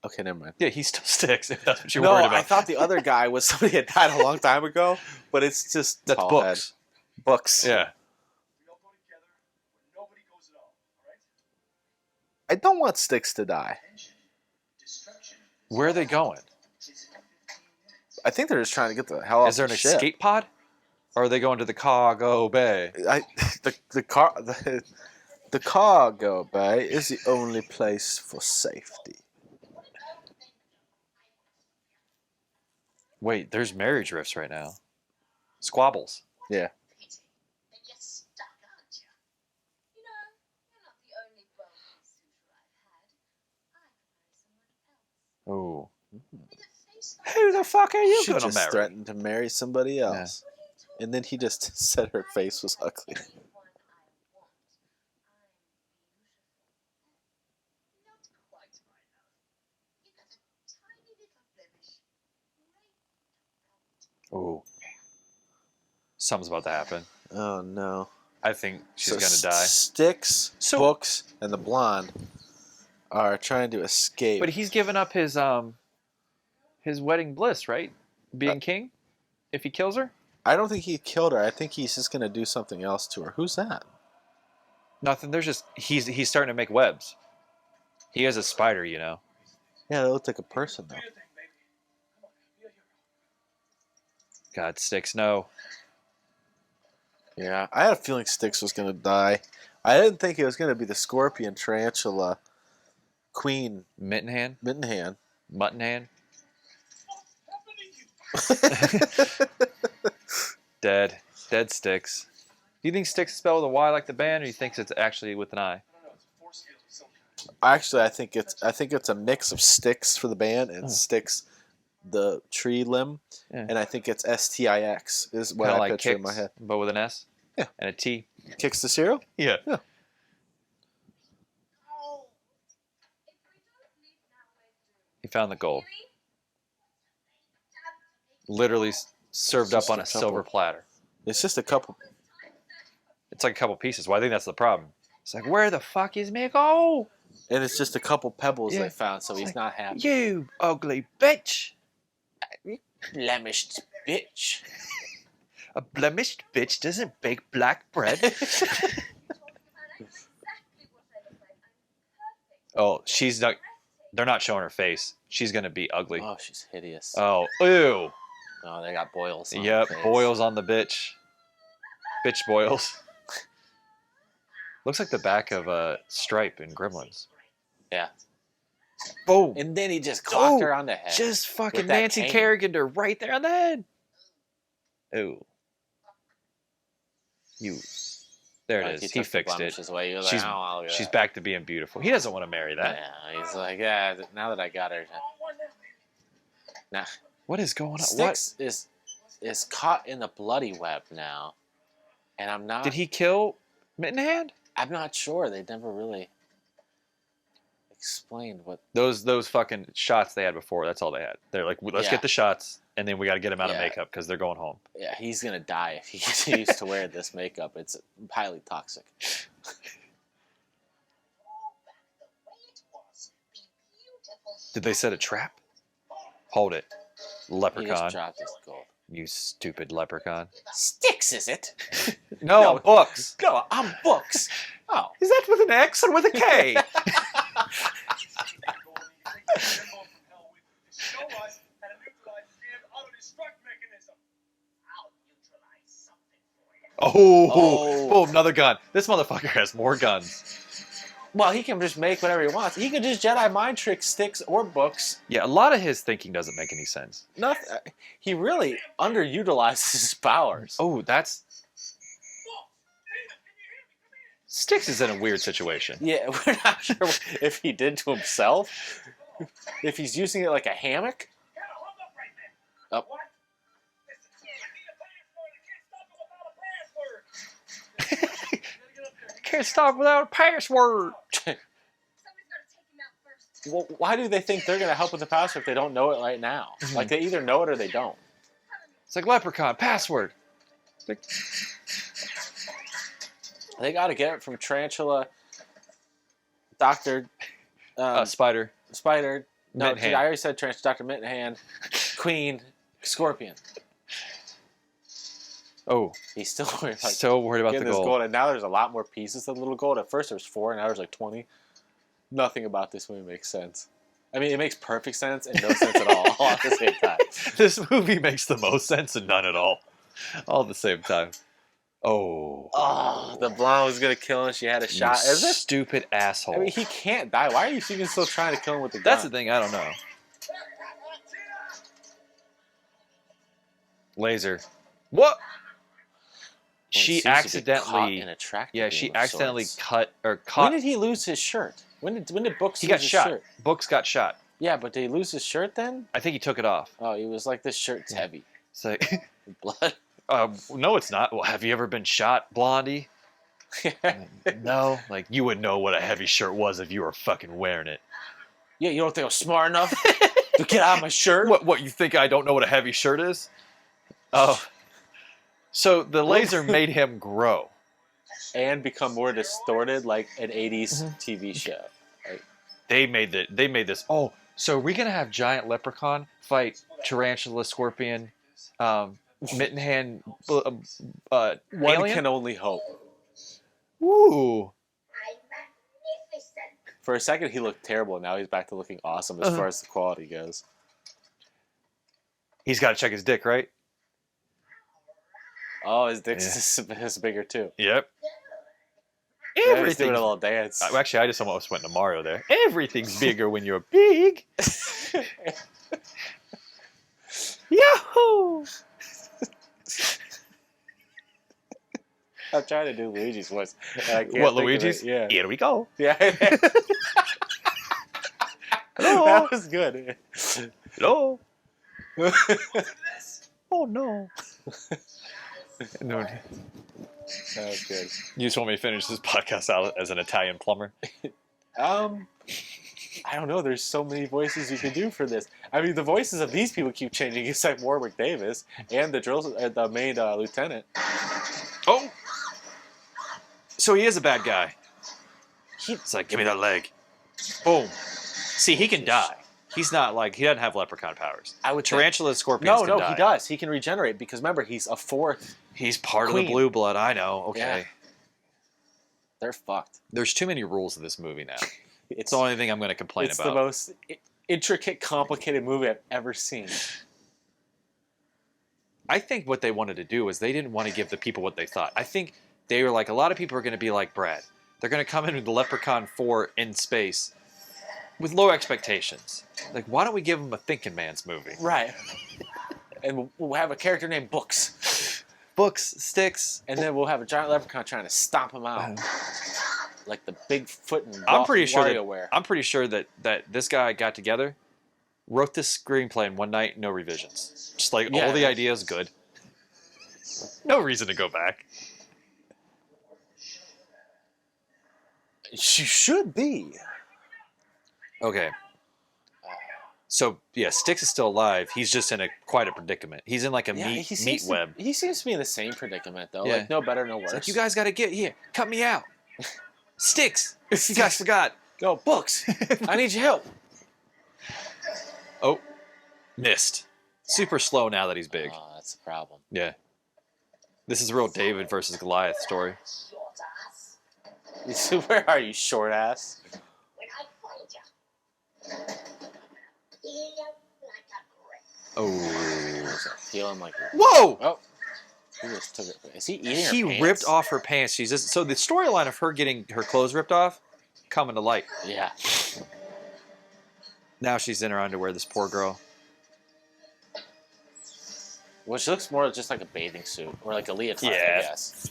Okay, never mind. Yeah, he still sticks, if that's what you're No, worried about. I thought the other guy was somebody that died a long time ago, but it's just That's tall books. head. Books. Yeah. We all go together where nobody goes at all. All right? I don't want Styx to die. Where are they going? I think they're just trying to get the hell off Is there an the ship. escape pod? Or are they going to the cargo bay? The cargo bay is the only place for safety. Wait, there's marriage rifts right now. Squabbles. Yeah. Then you're stuck, aren't you? You know, you're not the only wealthy suitor I've had. I could marry someone else. Oh. With a face Who the fuck are you She gonna just marry? threatened to marry somebody else. What are you talking And then he just said her face was ugly. about? One I want. I'm beautiful. not quite, my love. You've got a tiny little blemish. Oh. Something's about to happen. Oh no. I think she's So gonna die. Styx, Books, and the blonde are trying to escape. But he's given up his wedding bliss, right? Being king? If he kills her? I don't think he killed her. I think he's just gonna do something else to her. Who's that? Nothing. There's just he's starting to make webs. He is a spider, you know. Yeah, that looks like a person though. God, Sticks, no. Yeah, I had a feeling Styx was gonna die. I didn't think it was gonna be the scorpion, tarantula, queen, Mitten hand? mitten hand. Mutton hand? Dead. Dead Sticks. Do you think Sticks is spelled with a Y like the band, or you think it's actually with an I? Actually, I think it's a mix of Styx for the band and Styx, the tree limb, Yeah. and I think it's STIX is what Kind I of like picture in Kix, my head. but with an S. Yeah. And a T. Kicks the cereal. Yeah. If we don't leave now, we're doomed. He found the gold. Literally served up on a silver platter. It's just a couple. It's like a couple pieces. Well, I think that's the problem. It's like, where the fuck is my gold? And it's just a couple pebbles Yeah. they found, so he's like, not happy. You ugly bitch. Blemished bitch. A blemished bitch doesn't bake black bread. Oh, she's not. They're not showing her face. She's gonna be ugly. Oh, she's hideous. Oh, ew. Oh, they got boils. On Yep, her face. boils on the bitch. Bitch boils. Looks like the back of Stripe in Gremlins. Yeah. Boom. And then he just clocked Oh, her on the head. Just fucking with that Nancy cane. Kerrigan her right there on the head. Ooh. You. There Like, it is. He took the fixed it. blemishes away. He was She's, like, oh, I'll get she's that. back to being beautiful. He doesn't want to marry that. Yeah, he's like, yeah. Now that I got her, now What is going on? Styx is caught in the bloody web now, and I'm not. Did he kill Mittenhand? I'm not sure. They never really explained what. Those fucking shots they had before. That's all they had. They're like, let's Yeah. get the shots, and then we got to get him out of Yeah. makeup because they're going home. Yeah, he's gonna die if he continues to wear this makeup. It's highly toxic. Did they set a trap? Hold it, He Leprechaun. just dropped his gold. You stupid leprechaun. Styx, is it? No, books. No, I'm books. Oh, Is that with an X or with a K? Show us how to neutralize the damn auto-destruct mechanism. I'll neutralize something for you. Oh, boom, another gun. This motherfucker has more guns. well, he can just make whatever he wants. He could just Jedi mind trick Styx or books. Yeah, a lot of his thinking doesn't make any sense. Nothing. He really underutilizes his powers. Oh, that's... Styx is in a weird situation. Yeah, we're not sure if he did to himself. If he's using it like a hammock. Kinda hung up right now. Up. What? Listen, I need a password. I can't stop it without a password. Can't stop without a password. Somebody's gotta take him out first. Well, why do they think they're going to help with the password if they don't know it right now? Like, they either know it or they don't. It's like Leprechaun, password. Like, They got to get it from Tarantula, Dr. Spider. Spider. No, Mittenhand. I already said Tarantula, Dr. Mittenhand, Queen, Scorpion. Oh, He's still worried about so worried about the getting this gold. gold. And now there's a lot more pieces than Little Gold. At first there was 4, and now there's like 20. Nothing about this movie makes sense. I mean, it makes perfect sense and no sense at all at the same time. This movie makes the most sense and none at all at the same time. Oh, Oh, the blonde was going to kill him. She had a you shot. Is this? stupid asshole. I mean, he can't die. Why are you even still trying to kill him with the gun? That's the thing, I don't know. Laser. What? Well, it She seems to be caught accidentally... in a tractor Yeah, beam she of accidentally sorts. cut or When caught... did he lose his shirt? When did Books He lose got his shot. shirt? Books got shot. Yeah, but did he lose his shirt then? I think he took it off. Oh, he was like, this shirt's heavy. It's like, Blood. no, it's not. Well, have you ever been shot, Blondie? No. Like, you would know what a heavy shirt was if you were fucking wearing it. Yeah, you don't think I'm smart enough to get out of my shirt? What, you think I don't know what a heavy shirt is? Oh. So the laser made him grow. And become more distorted like an 80s TV show. They made this. Oh, so are we gonna have giant leprechaun fight tarantula, scorpion, Mittenhand, One alien? can only hope. Ooh. I'm magnificent. For a second, he looked terrible. Now he's back to looking awesome as far as the quality goes. He's got to check his dick, right? Oh, his dick's is bigger too. Yep. Yeah, he's Everything. doing a little dance. Actually, I just almost went to Mario there. Everything's bigger when you're big. Yahoo! I'm trying to do Luigi's voice. and I can't What, think of it. Luigi's? Yeah. Here we go. Yeah. That was good. Hello. Oh no. No. That was good. You just want me to finish this podcast out as an Italian plumber? I don't know. There's so many voices you could do for this. I mean, the voices of these people keep changing, except Warwick Davis and the main lieutenant. Oh. So he is a bad guy. It's like, give me that leg. Boom. See, he can die. He's not like, he doesn't have leprechaun powers. I would Tarantula scorpions can die. he does. He can regenerate because remember, he's a fourth. He's part Queen. of the blue blood. I know. Okay. Yeah. They're fucked. There's too many rules in this movie now. It's It's the only thing I'm going to complain It's about. the most intricate, complicated movie I've ever seen. I think what they wanted to do is they didn't want to give the people what they thought. I think they were like, a lot of people are going to be like Brad. They're going to come in with the Leprechaun 4 in space with low expectations. Like, why don't we give them a thinking man's movie? Right. And we'll have a character named Books. Books, sticks. And then we'll have a giant leprechaun trying to stomp him out. Like the Bigfoot and I'm pretty sure WarioWare. I'm pretty sure that this guy got together, wrote this screenplay in one night, no revisions. Just like all the ideas good. No reason to go back. You should be. Okay. So yeah, Styx is still alive. He's just in quite a predicament. He's in like a meat web. He seems to be in the same predicament though. Yeah. Like no better, no worse. It's like, you guys got to get here. Cut me out. Styx. You guys forgot. Go, Books. I need your help. Oh, missed. Super slow now that he's big. Oh, that's the problem. Yeah. This is a real David versus Goliath story. Where are you, short ass? When I find you, feel like a brick. Oh. Feeling like. Whoa! Oh. He just took it. Is he eating her He pants? ripped off her pants. She's just, so the storyline of her getting her clothes ripped off coming to light. Yeah. Now she's in her underwear, this poor girl. Well, she looks more just like a bathing suit or like a leotard, Yeah. I guess.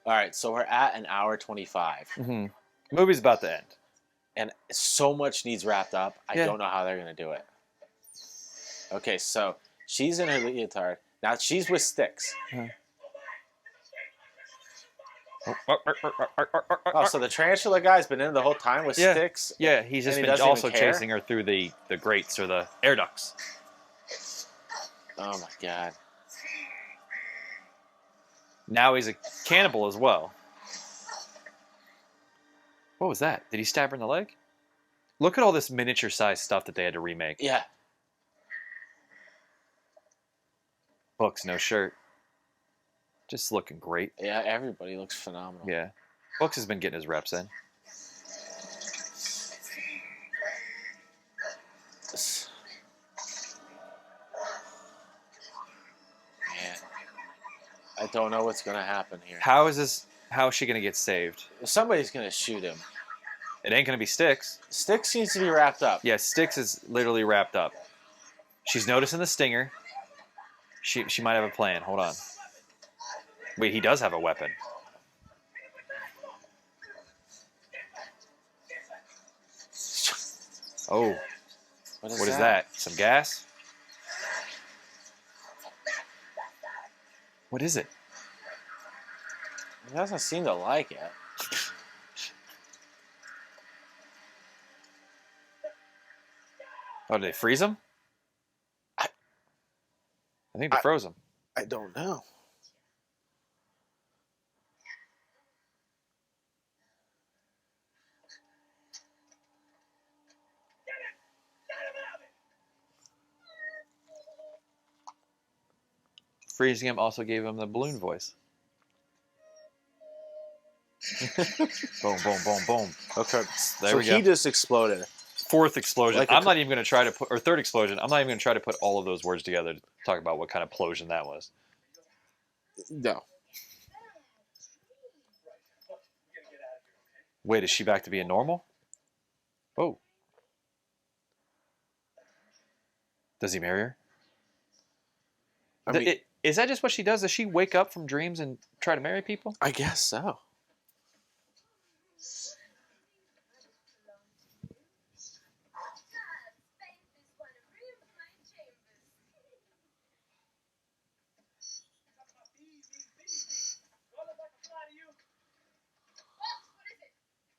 All right, so we're at an hour 25, Mm-hmm. Movie's about to end. and so much needs wrapped up. I Yeah. don't know how they're gonna do it. Okay, so she's in her leotard. Now she's with Styx. Oh, so the tarantula guy's been in the whole time with Yeah. Styx? Yeah, he's just And he been doesn't even also care? chasing her through the grates or the air ducts. Oh my god. Now he's a cannibal as well. What was that? Did he stab her in the leg? Look at all this miniature sized stuff that they had to remake. Yeah. Books, no shirt. Just looking great. Yeah, everybody looks phenomenal. Yeah. Books has been getting his reps in. Man. I don't know what's gonna happen here. How is she going to get saved? Somebody's gonna shoot him. It ain't going to be Styx. Styx seems to be wrapped up. Yeah, Styx is literally wrapped up. She's noticing the stinger. She might have a plan. Hold on. Wait, he does have a weapon. Oh, What what is that? Some gas? What is it? He doesn't seem to like it. Oh, did they freeze him? I think they froze him. I don't know. Freezing him also gave him the balloon voice. Boom, boom, boom, boom. Okay. There so we go. he just exploded. Fourth explosion. Like a I'm not even going to try to put, or third explosion. I'm not even going to try to put all of those words together to talk about what kind of explosion that was. No. Wait, is she back to being normal? Oh. Does he marry her? I mean, Is that just what she does? Does she wake up from dreams and try to marry people? I guess so. Do I look like a fly to you?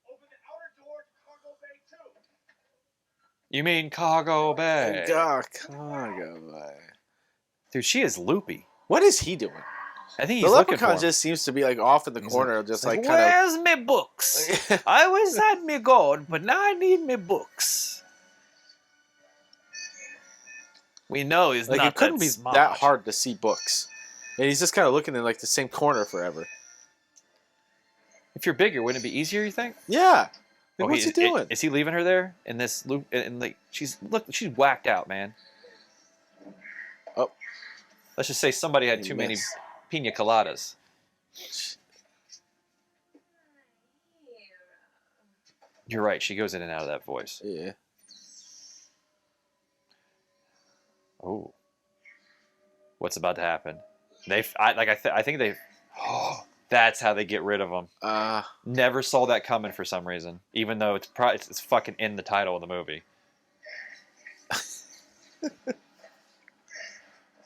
Open the outer door to Cargo Bay 2. You mean Cargo Bay? Cargo. Dude, she is loopy. What is he doing? I think The he's looking for leprechaun him. just seems to be like off in the corner, just like kind Where's me books? I always had me gold, but now I need me books. We know he's of like not it couldn't that be smart. that hard to see books, and he's just kind of looking in like the same corner forever. If you're bigger, wouldn't it be easier? You think? Yeah. Like, Oh, what's he doing? Is he leaving her there in this loop? And like she's whacked out, man. Oh. Let's just say somebody had too many Yes. pina coladas. You're right. She goes in and out of that voice. Yeah. Oh, what's about to happen? I think they. Oh, that's how they get rid of him. Never saw that coming for some reason, even though it's fucking in the title of the movie.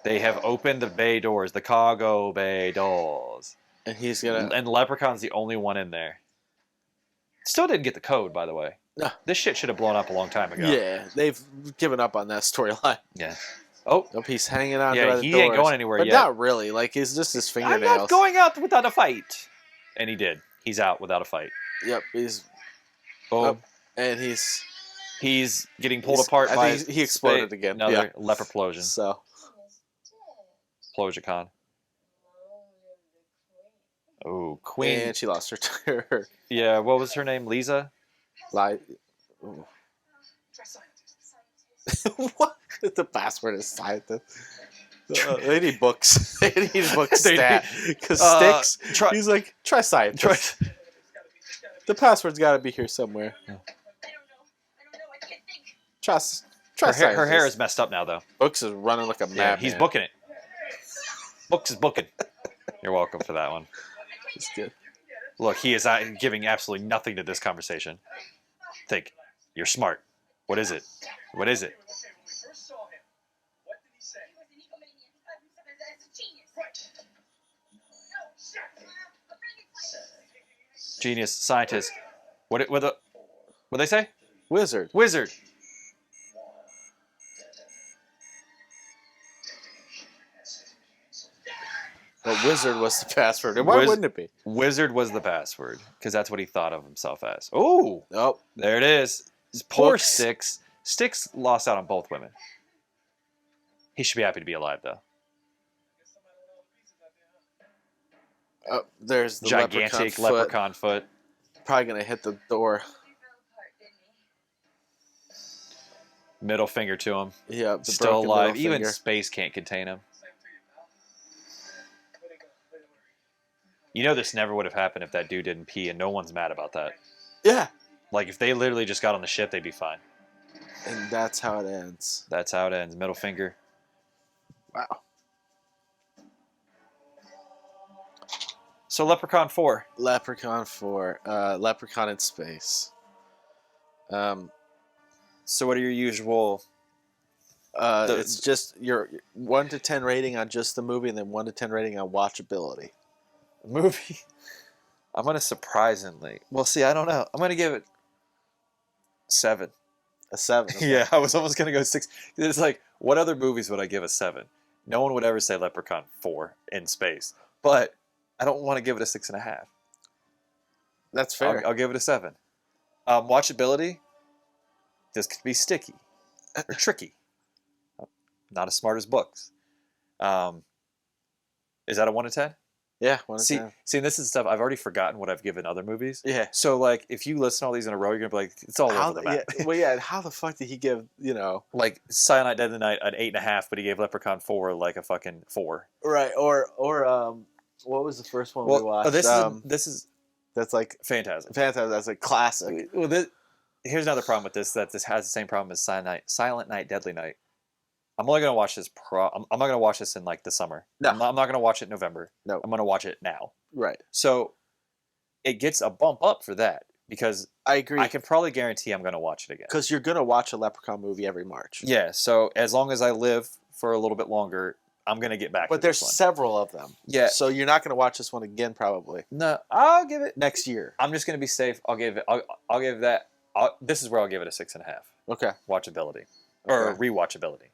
They have opened the bay doors, the cargo bay doors, And he's gonna. and Leprechaun's the only one in there. Still didn't get the code, by the way. No. This shit should have blown up a long time ago. Yeah, they've given up on that storyline. Yeah. Oh, Nope, he's hanging out. Yeah, by the he ain't doors. going anywhere but yet. not really. Like it's just his I'm fingernails. not going out without a fight. And he did. He's out without a fight. Yep, he's Boom. up, and he's He's getting pulled He's- apart I by think he exploded again. Another Yeah. leperplosion. so. Plosion. Oh, Queen. And she lost her Yeah, what was her name? Lisa? light. What? The password is scientist. They need books. They need books They stat. Because Sticks, try- he's like, try scientist. The password's got to be here somewhere. I don't know. I can't think. Try Her scientist. hair is messed up now, though. Books is running like a Yeah, madman. he's booking it. Books is booking. You're welcome for that one. It's good. Look, he is giving absolutely nothing to this conversation. Think. You're smart. What is it? What is it? Okay, when we first saw him, what did he say? He was an egomaniac. He thought himself as a genius. Right. No, shut up. A brilliant player. Genius, scientist. What they say? Wizard. Wizard. But wizard was the password. And why Wiz- wouldn't it be? Wizard was the password because that's what he thought of himself as. Oh, Nope. there it is. Poor Books. Sticks. Sticks lost out on both women. He should be happy to be alive, though. Oh, there's the Gigantic leprechaun foot. leprechaun foot. Probably going to hit the door. He fell apart, didn't he? Middle finger to him. Yeah, the Still broken alive. middle Even finger. space can't contain him. Same to you, pal. Where they go? Where they were? You know this never would have happened if that dude didn't pee, and no one's mad about that. Yeah. Like, if they literally just got on the ship, they'd be fine. And that's how it ends. That's how it ends. Middle finger. Wow. So Leprechaun 4. Leprechaun 4. Leprechaun in space. So what are your usual... It's just your 1 to 10 rating on just the movie, and then 1 to 10 rating on watchability. movie? I'm going to surprisingly... Well, see, I don't know. I'm going to give it 7. A 7. okay. Yeah, I was almost going to go 6. It's like, what other movies would I give a 7? No one would ever say Leprechaun 4 in space. But I don't want to give it a 6.5. That's fair. I'll give it a 7. Watchability, this could be sticky or tricky. Not as smart as books. Is that a 1 to 10? Yeah, 1 to See, 10. see, this is stuff I've already forgotten what I've given other movies. Yeah. So, like, if you listen to all these in a row, you're gonna be like, it's all How over the the, map. yeah, well, yeah, how the fuck did he give, Like Silent Night, Deadly Night, an 8.5, but he gave Leprechaun 4 like a fucking 4. right, or what was the first one we watched? This is that's like Phantasm. fantastic. That's like classic. Well, here's another problem with this. That this has the same problem as Silent Night, Deadly Night. I'm only gonna watch this. I'm not gonna watch this in like the summer. No. I'm not gonna watch it in November. No. I'm gonna watch it now. Right. So it gets a bump up for that because I agree. I can probably guarantee I'm gonna watch it again. Because you're gonna watch a Leprechaun movie every March. Yeah. So as long as I live for a little bit longer, I'm gonna get back. But to there's this one. several of them. Yeah. So you're not gonna watch this one again probably No, I'll give it. next year. I'm just gonna be safe. I'll give it. I'll give that. This is where I'll give it a 6.5. Okay. Watchability or Okay. rewatchability.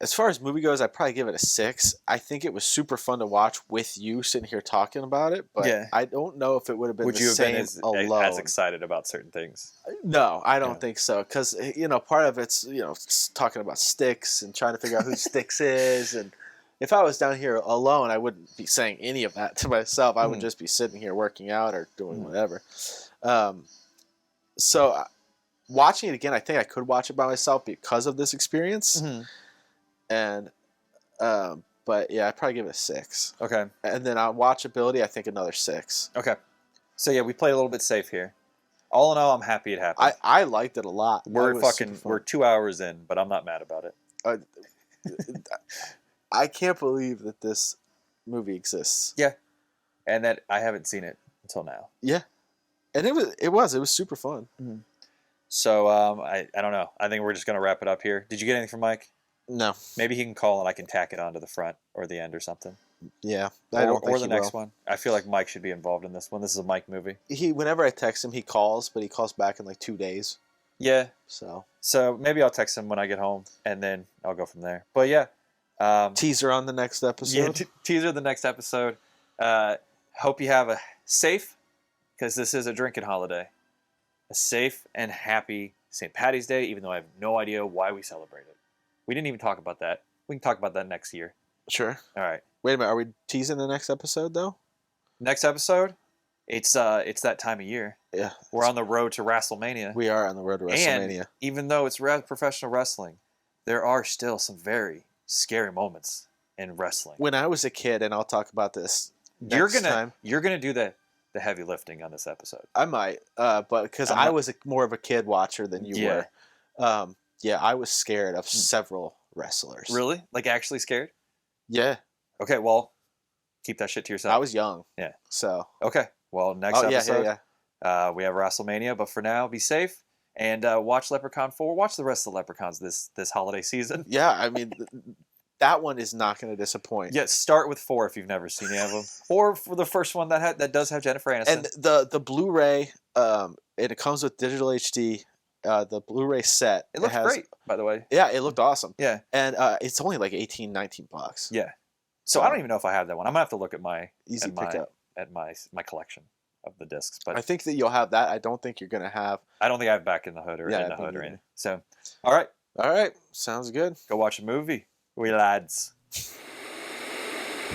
As far as movie goes, I'd probably give it a 6. I think it was super fun to watch with you sitting here talking about it, but Yeah. I don't know if it would have been Would the you have same been alone. as excited about certain things? No, I don't Yeah. think so. Because, part of it's, talking about Styx and trying to figure out who Styx is. And if I was down here alone, I wouldn't be saying any of that to myself. I would just be sitting here working out or doing whatever. So watching it again, I think I could watch it by myself because of this experience. And, but yeah, I'd probably give it a 6. Okay. And then on watchability, I think another 6. Okay. So yeah, we played a little bit safe here. All in all, I'm happy it happened. I liked it a lot. We're 2 hours in, but I'm not mad about it. I can't believe that this movie exists. Yeah. And that I haven't seen it until now. Yeah, and it was super fun. So I don't know. I think we're just gonna wrap it up here. Did you get anything from Mike? No, Maybe he can call and I can tack it onto the front or the end or something. yeah, I don't think or the he next will. one. I feel like Mike should be involved in this one. This is a Mike movie. Whenever I text him, he calls, but he calls back in like 2 days. Yeah. So Maybe I'll text him when I get home and then I'll go from there. But yeah. teaser on the next episode. Yeah, teaser the next episode. Hope you have a safe, because this is a drinking holiday, a safe and happy St. Paddy's Day, even though I have no idea why we celebrate it. We didn't even talk about that. We can talk about that next year. Sure. All right. Wait a minute. Are we teasing the next episode though? Next episode, it's that time of year. Yeah. We're on the road to WrestleMania. We are on the road to WrestleMania. And even though it's professional wrestling, there are still some very scary moments in wrestling. When I was a kid, and I'll talk about this next time. You're gonna do the heavy lifting on this episode. I might, but because I was more of a kid watcher than you Yeah. were. Yeah, I was scared of several wrestlers. Really? Like actually scared? Yeah, Okay, well, keep that shit to yourself. I was young. Yeah. So. Okay. Well, next Oh yeah, episode, yeah. we have WrestleMania, but for now, be safe and watch Leprechaun 4. Watch the rest of the Leprechauns this holiday season. Yeah, I mean, that one is not going to disappoint. Yeah, start with 4 if you've never seen any of them, or for the first one that does have Jennifer Aniston. And the Blu-ray, and it comes with digital HD. The Blu-ray set. it looks great, by the way. Yeah, it looked awesome. Yeah. And it's only like $18-19. Yeah. So I don't even know if I have that one. I'm gonna have to look at my Easy pickup. at my collection of the discs, but I think that you'll have that. I don't think you're going to have. I don't think I have Back in the Hood or Yeah, In the I Hood or think anything. So, all right, All right, sounds good. go watch a movie, we lads.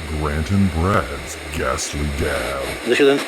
Grant and Brad's Ghastly Gab. This is